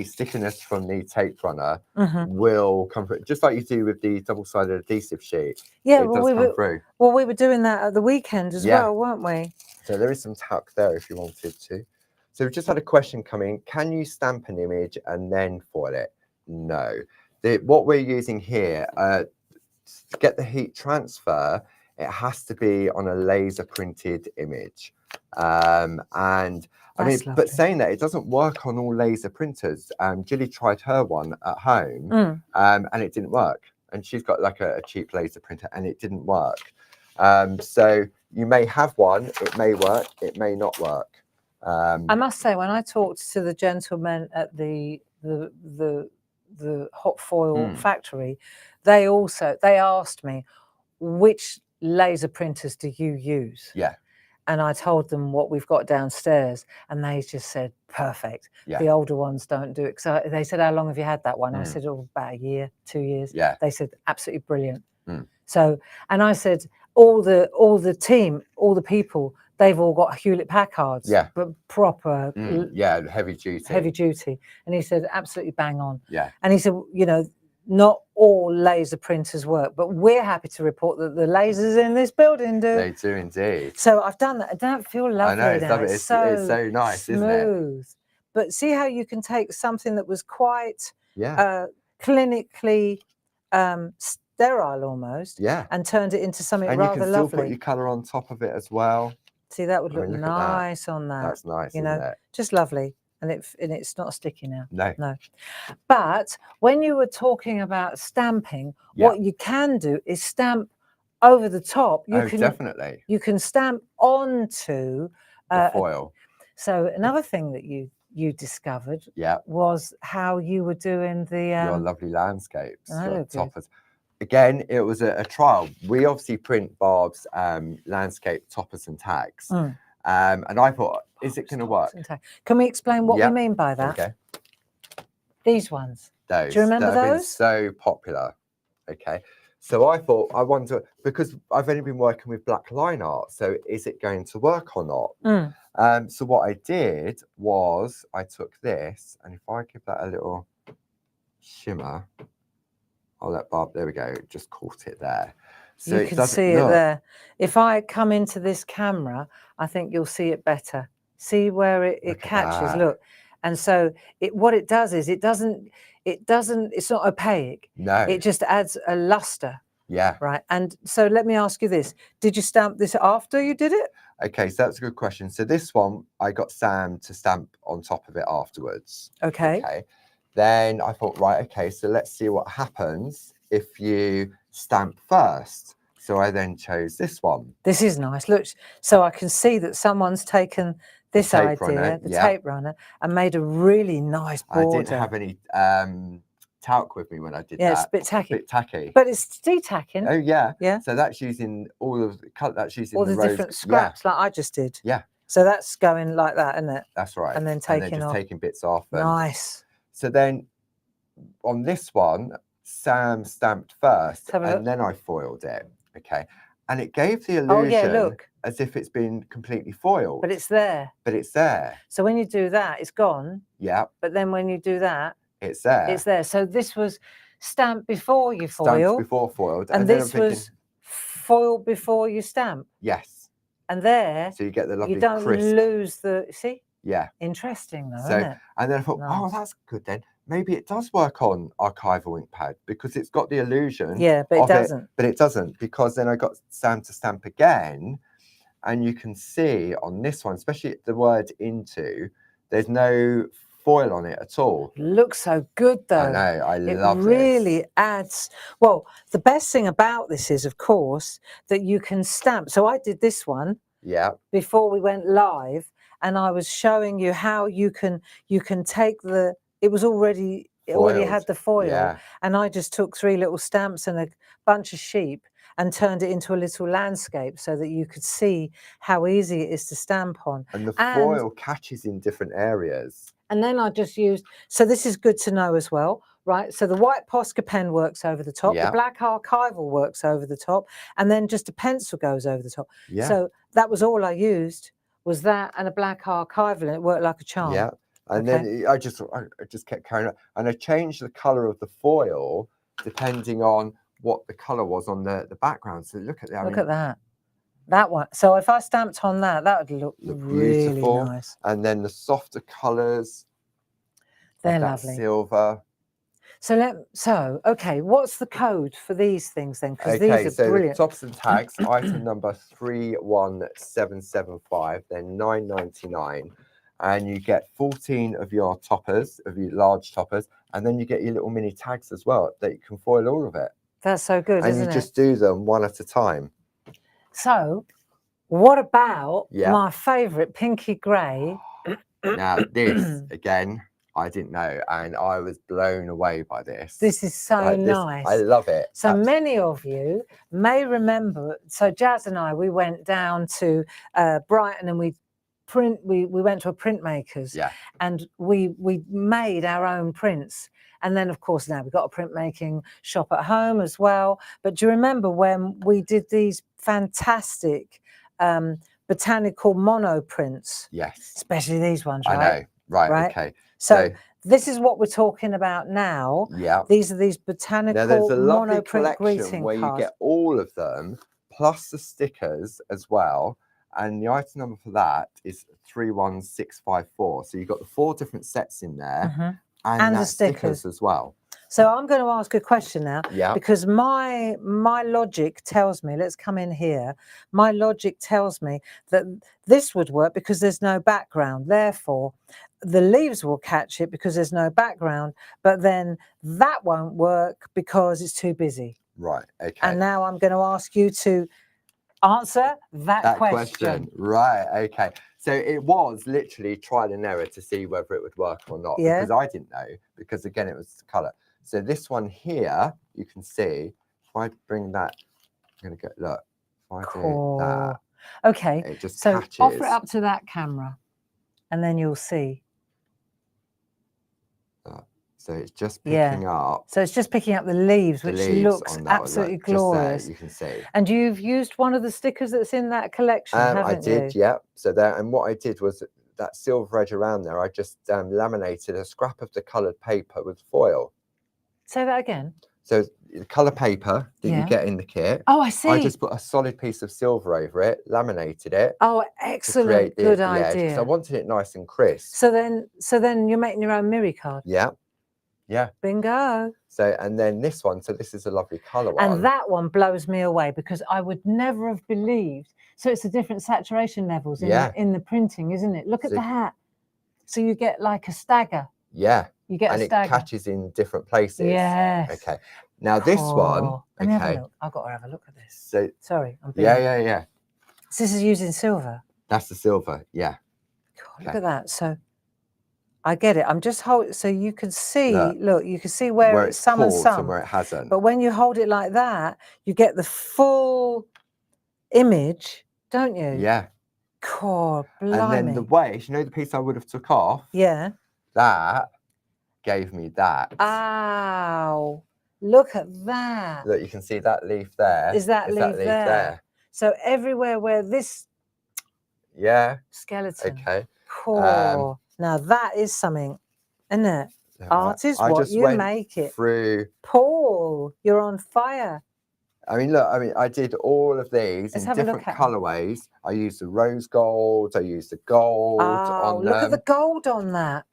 Speaker 2: stickiness from the tape runner
Speaker 1: Mhm.
Speaker 2: will come through, just like you do with the double-sided adhesive sheet.
Speaker 1: Yeah,
Speaker 2: it does come through.
Speaker 1: Well, we were doing that at the weekend as
Speaker 2: Yeah.
Speaker 1: well, weren't we?
Speaker 2: So there is some talc there if you wanted to. So we've just had a question come in. Can you stamp an image and then foil it? No. What we're using here, to get the heat transfer, it has to be on a laser printed image. And I mean,
Speaker 1: That's
Speaker 2: but
Speaker 1: lovely.
Speaker 2: saying that, it doesn't work on all laser printers. Jilly tried her one at home, and it didn't work. And she's got like a cheap laser printer, and it didn't work. So you may have one, it may work, it may not work.
Speaker 1: I must say, when I talked to the gentleman at the hot foil factory, they asked me, which laser printers do you use?
Speaker 2: Yeah.
Speaker 1: And I told them what we've got downstairs, and they just said, perfect.
Speaker 2: Yeah.
Speaker 1: The older ones don't do it. So they said, how long have you had that one? I said, oh, about a year, 2 years.
Speaker 2: Yeah.
Speaker 1: They said, absolutely brilliant. So, and I said, all the team, all the people, they've all got Hewlett Packards, but proper,
Speaker 2: yeah, heavy duty.
Speaker 1: heavy duty. And he said, absolutely bang on.
Speaker 2: Yeah.
Speaker 1: And he said, you know, not all laser printers work, but we're happy to report that the lasers in this building do.
Speaker 2: They do indeed.
Speaker 1: So I've done that. Don't it feel lovely?
Speaker 2: I know,
Speaker 1: now?
Speaker 2: it's so nice,
Speaker 1: smooth.
Speaker 2: isn't it?
Speaker 1: But see how you can take something that was quite
Speaker 2: Yeah.
Speaker 1: Clinically sterile almost,
Speaker 2: Yeah,
Speaker 1: and turned it into something
Speaker 2: and
Speaker 1: rather
Speaker 2: you can still
Speaker 1: lovely.
Speaker 2: put your colour on top of it as well.
Speaker 1: See, that would look
Speaker 2: look at that.
Speaker 1: nice on that.
Speaker 2: That's nice,
Speaker 1: you
Speaker 2: isn't
Speaker 1: know,
Speaker 2: it?
Speaker 1: just lovely. And it's not sticky now.
Speaker 2: No.
Speaker 1: But when you were talking about stamping, what you can do is stamp over the top.
Speaker 2: Definitely.
Speaker 1: You can stamp onto
Speaker 2: The foil.
Speaker 1: So another thing that you discovered was how you were doing the
Speaker 2: your lovely landscapes, your
Speaker 1: good.
Speaker 2: toppers. Again, it was a trial. We obviously print Barb's landscape toppers and tags. And I thought, is it going to work?
Speaker 1: Can we explain what we mean by that?
Speaker 2: Okay.
Speaker 1: These ones.
Speaker 2: Those.
Speaker 1: Do you remember
Speaker 2: that have been
Speaker 1: those?
Speaker 2: so popular. Okay. So I thought, I wonder, because I've only been working with black line art, so is it going to work or not? So what I did was I took this, and if I give that a little shimmer, I'll let Barb, there we go, just caught it there. So
Speaker 1: you can see it there. If I come into this camera, I think you'll see it better. See where it catches, look. And so what it does is it's not opaque.
Speaker 2: No.
Speaker 1: It just adds a luster.
Speaker 2: Yeah.
Speaker 1: Right. And so let me ask you this. Did you stamp this after you did it?
Speaker 2: Okay, so that's a good question. So this one, I got Sam to stamp on top of it afterwards.
Speaker 1: Okay.
Speaker 2: Then I thought, right, okay, so let's see what happens if you stamp first. So I then chose this one.
Speaker 1: This is nice. Look, so I can see that someone's taken this idea, the tape runner, and made a really nice border.
Speaker 2: I didn't have any talc with me when I did that.
Speaker 1: Yeah, it's a bit tacky.
Speaker 2: A bit tacky.
Speaker 1: But it's detacking.
Speaker 2: Oh, yeah.
Speaker 1: Yeah.
Speaker 2: So that's using all of the cut. That's using
Speaker 1: all the different scraps, like I just did.
Speaker 2: Yeah.
Speaker 1: So that's going like that, isn't it?
Speaker 2: That's right.
Speaker 1: And then
Speaker 2: taking bits off.
Speaker 1: Nice.
Speaker 2: So then on this one, Sam stamped first, and then I foiled it. Okay. And it gave the illusion as if it's been completely foiled.
Speaker 1: But it's there.
Speaker 2: But it's there.
Speaker 1: So when you do that, it's gone.
Speaker 2: Yeah.
Speaker 1: But then when you do that,
Speaker 2: it's there.
Speaker 1: It's there. So this was stamped before you foiled.
Speaker 2: Stamped before foiled.
Speaker 1: And this was foiled before you stamp.
Speaker 2: Yes.
Speaker 1: And there,
Speaker 2: so you get the lovely
Speaker 1: you don't
Speaker 2: crisp.
Speaker 1: lose the, see?
Speaker 2: Yeah.
Speaker 1: Interesting though,
Speaker 2: so,
Speaker 1: isn't it?
Speaker 2: And then I thought, oh, that's good then. Maybe it does work on archival ink pad because it's got the illusion.
Speaker 1: Yeah, but it doesn't.
Speaker 2: But it doesn't, because then I got Sam to stamp again. And you can see on this one, especially the word into, there's no foil on it at all.
Speaker 1: Looks so good though.
Speaker 2: I know, I
Speaker 1: It
Speaker 2: love
Speaker 1: really
Speaker 2: this.
Speaker 1: adds. Well, the best thing about this is, of course, that you can stamp. So I did this one
Speaker 2: Yeah,
Speaker 1: before we went live, and I was showing you how you can take the. It was already. It already had
Speaker 2: foiled.
Speaker 1: the foil,
Speaker 2: Yeah,
Speaker 1: and I just took 3 little stamps and a bunch of sheep and turned it into a little landscape so that you could see how easy it is to stamp on.
Speaker 2: and the
Speaker 1: And-
Speaker 2: foil catches in different areas.
Speaker 1: And then I just used, so this is good to know as well, right? So the white Posca pen works over the top,
Speaker 2: Yeah.
Speaker 1: the black archival works over the top, and then just a pencil goes over the top.
Speaker 2: Yeah.
Speaker 1: So that was all I used, was that and a black archival, and it worked like a charm.
Speaker 2: Yeah, and
Speaker 1: Okay.
Speaker 2: then I just kept carrying on, and I changed the color of the foil depending on what the color was on the background. So look at that.
Speaker 1: Look at that. That one. So if I stamped on that, that would look really
Speaker 2: beautiful.
Speaker 1: nice.
Speaker 2: And then the softer colors.
Speaker 1: They're
Speaker 2: that
Speaker 1: lovely.
Speaker 2: Silver.
Speaker 1: So okay, what's the code for these things then? Because
Speaker 2: Okay,
Speaker 1: these are
Speaker 2: so
Speaker 1: brilliant.
Speaker 2: the tops and tags, item number 31775, then $9.99, and you get 14 of your toppers, of your large toppers, and then you get your little mini tags as well that you can foil all of it.
Speaker 1: That's so good,
Speaker 2: And
Speaker 1: isn't
Speaker 2: you
Speaker 1: it?
Speaker 2: just do them one at a time.
Speaker 1: So, what about
Speaker 2: Yeah.
Speaker 1: my favourite pinky grey?
Speaker 2: Now this again, I didn't know, and I was blown away by this.
Speaker 1: This is so
Speaker 2: Like this,
Speaker 1: nice.
Speaker 2: I love it.
Speaker 1: So many of you may remember. So Jazz and I, we went down to Brighton and we went to a printmaker's.
Speaker 2: Yeah.
Speaker 1: And we made our own prints. And then, of course, now we've got a printmaking shop at home as well. But do you remember when we did these fantastic botanical mono prints?
Speaker 2: Yes.
Speaker 1: Especially these ones,
Speaker 2: I
Speaker 1: right?
Speaker 2: know. Right.
Speaker 1: Right.
Speaker 2: Okay.
Speaker 1: So this is what we're talking about now.
Speaker 2: Yeah.
Speaker 1: These are these
Speaker 2: Now
Speaker 1: botanical
Speaker 2: there's a lovely
Speaker 1: monoprint
Speaker 2: collection
Speaker 1: greeting
Speaker 2: where you
Speaker 1: cards.
Speaker 2: get all of them plus the stickers as well. And the item number for that is 31654. So you've got the 4 different sets in there and
Speaker 1: the
Speaker 2: stickers as well.
Speaker 1: So I'm going to ask a question now,
Speaker 2: Yeah.
Speaker 1: because my logic tells me, let's come in here, my logic tells me that this would work because there's no background. Therefore, the leaves will catch it because there's no background, but then that won't work because it's too busy.
Speaker 2: Right. Okay.
Speaker 1: And now I'm going to ask you to answer that question.
Speaker 2: Right. Okay. So it was literally trial and error to see whether it would work or not,
Speaker 1: Yeah.
Speaker 2: because I didn't know, because again, it was the color. So this one here, you can see, if I bring that, I'm going to get, look, if I do that,
Speaker 1: Okay.
Speaker 2: it just
Speaker 1: So
Speaker 2: catches.
Speaker 1: offer it up to that camera and then you'll see.
Speaker 2: So it's just picking up.
Speaker 1: So it's just picking up the leaves,
Speaker 2: the
Speaker 1: which
Speaker 2: leaves
Speaker 1: looks
Speaker 2: on that one,
Speaker 1: absolutely
Speaker 2: look, just there,
Speaker 1: glorious.
Speaker 2: you can see.
Speaker 1: And you've used one of the stickers that's in that collection, haven't
Speaker 2: I did,
Speaker 1: you?
Speaker 2: yeah. So there, and what I did was that silver edge around there, I just laminated a scrap of the coloured paper with foil.
Speaker 1: Say that again.
Speaker 2: So the colour paper that you get in the kit.
Speaker 1: Oh, I see.
Speaker 2: I just put a solid piece of silver over it, laminated it.
Speaker 1: Oh,
Speaker 2: To
Speaker 1: excellent.
Speaker 2: create
Speaker 1: Good
Speaker 2: the edge, 'cause I
Speaker 1: idea.
Speaker 2: wanted it nice and crisp.
Speaker 1: So then you're making your own Miri card.
Speaker 2: Yeah. Yeah.
Speaker 1: Bingo.
Speaker 2: So, and then this one, so this is a lovely colour one.
Speaker 1: And that one blows me away because I would never have believed. So it's the different saturation levels in the printing, isn't it? Look at
Speaker 2: So-
Speaker 1: that. So you get like a stagger.
Speaker 2: Yeah.
Speaker 1: You get
Speaker 2: And
Speaker 1: a
Speaker 2: it
Speaker 1: stagger.
Speaker 2: catches in different places.
Speaker 1: Yes.
Speaker 2: Okay. Now this one,
Speaker 1: Let me have a
Speaker 2: okay.
Speaker 1: look. I've got to have a look at this.
Speaker 2: So
Speaker 1: Sorry. I'm being,
Speaker 2: yeah.
Speaker 1: So this is using silver.
Speaker 2: That's the silver. Yeah.
Speaker 1: God, look
Speaker 2: Okay.
Speaker 1: at that. So I get it. I'm just holding, so you can see,
Speaker 2: Look,
Speaker 1: look, you can see where it's some and
Speaker 2: pulled
Speaker 1: some.
Speaker 2: and where it hasn't.
Speaker 1: But when you hold it like that, you get the full image, don't you?
Speaker 2: Yeah.
Speaker 1: God, blimey.
Speaker 2: And then the waist, you know the piece I would have took off?
Speaker 1: Yeah.
Speaker 2: That gave me that.
Speaker 1: Ow. Look at that.
Speaker 2: Look, you can see that leaf there.
Speaker 1: Is that leaf there? So everywhere where this
Speaker 2: Yeah.
Speaker 1: skeleton.
Speaker 2: Okay.
Speaker 1: Cool. Now that is something, isn't it?
Speaker 2: So
Speaker 1: Art is
Speaker 2: I
Speaker 1: what
Speaker 2: just
Speaker 1: you
Speaker 2: went
Speaker 1: make it.
Speaker 2: through.
Speaker 1: Paul, you're on fire.
Speaker 2: I mean, look, I did all of these
Speaker 1: Let's
Speaker 2: in
Speaker 1: have a look
Speaker 2: different
Speaker 1: at 'em.
Speaker 2: colorways. I used the rose gold, I used the gold
Speaker 1: Oh,
Speaker 2: on
Speaker 1: look at
Speaker 2: them.
Speaker 1: the gold on that.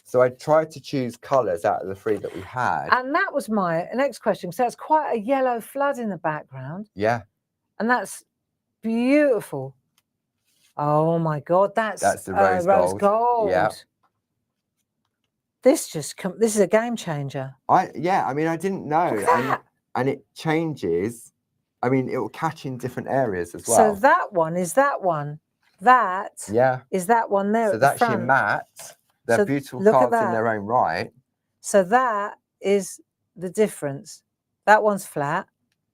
Speaker 2: So I tried to choose colors out of the 3 that we had.
Speaker 1: And that was my next question. So it's quite a yellow flood in the background.
Speaker 2: Yeah.
Speaker 1: And that's beautiful. Oh my God, that's
Speaker 2: the rose
Speaker 1: rose
Speaker 2: gold.
Speaker 1: gold.
Speaker 2: Yeah.
Speaker 1: This this is a game changer.
Speaker 2: Yeah, I mean, I didn't know,
Speaker 1: Look at that.
Speaker 2: and it changes. I mean, it will catch in different areas as
Speaker 1: So
Speaker 2: well.
Speaker 1: that one is that one. That
Speaker 2: Yeah.
Speaker 1: is that one there
Speaker 2: So
Speaker 1: at the
Speaker 2: that's your
Speaker 1: front.
Speaker 2: mat. They're
Speaker 1: So
Speaker 2: beautiful
Speaker 1: look at
Speaker 2: cards in
Speaker 1: that.
Speaker 2: their own right.
Speaker 1: So that is the difference. That one's flat.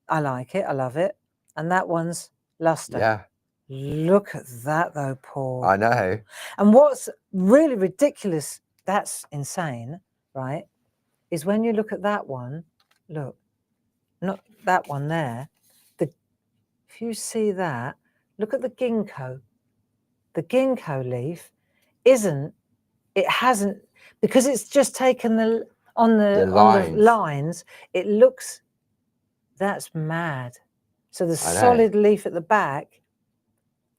Speaker 1: I like it. I love it. And that one's luster.
Speaker 2: Yeah.
Speaker 1: Look at that though, Paul.
Speaker 2: I know.
Speaker 1: And what's really ridiculous, that's insane, right? Is when you look at that one, look, not that one there. If you see that, look at the ginkgo. The ginkgo leaf hasn't, because it's just taken on the lines, it looks, that's mad. So the solid leaf at the back,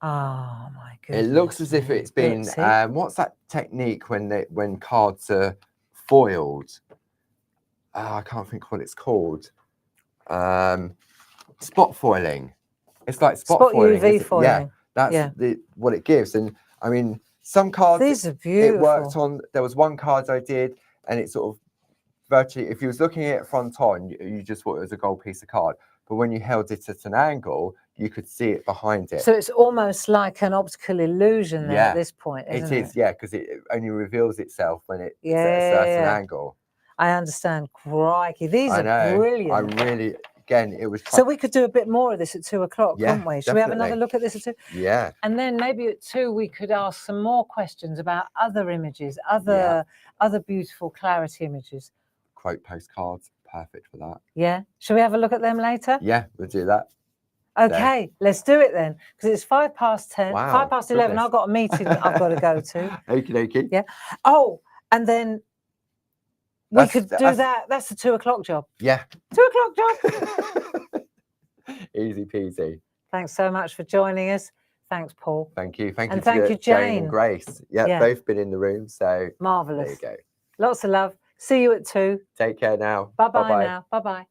Speaker 1: oh my goodness.
Speaker 2: It looks as if it's been, what's that technique when cards are foiled? I can't think what it's called. Spot foiling. It's like spot foiling.
Speaker 1: UV foiling.
Speaker 2: Yeah, that's what it gives. And I mean, some cards,
Speaker 1: these are beautiful.
Speaker 2: It worked on. There was one card I did, and it sort of virtually, if you was looking at it front on, you just thought it was a gold piece of card. But when you held it at an angle, you could see it behind it.
Speaker 1: So it's almost like an optical illusion there at this point, isn't it?
Speaker 2: It is, yeah, because it only reveals itself when it's at a certain angle.
Speaker 1: I understand. Crikey, these are brilliant.
Speaker 2: I really, again, it was.
Speaker 1: So we could do a bit more of this at 2 o'clock, couldn't we? Should we have another look at this at 2?
Speaker 2: Yeah.
Speaker 1: And then maybe at 2 we could ask some more questions about other images, other beautiful clarity images.
Speaker 2: Quote postcards, perfect for that.
Speaker 1: Yeah. Shall we have a look at them later?
Speaker 2: Yeah, we'll do that.
Speaker 1: Okay, let's do it then, because it's 10:05.
Speaker 2: Wow,
Speaker 1: 11. I've got a meeting that I've got to go to.
Speaker 2: Okie dokie.
Speaker 1: Yeah. Oh, and then we could do that. That's the 2 o'clock job.
Speaker 2: Yeah.
Speaker 1: 2 o'clock job.
Speaker 2: Easy peasy.
Speaker 1: Thanks so much for joining us. Thanks, Paul.
Speaker 2: Thank you. Thank
Speaker 1: and
Speaker 2: you.
Speaker 1: Thank you, Jane
Speaker 2: and Grace. Yeah, both been in the room. So
Speaker 1: marvelous.
Speaker 2: there you go.
Speaker 1: Lots of love. See you at 2.
Speaker 2: Take care now.
Speaker 1: Bye bye now. Bye bye.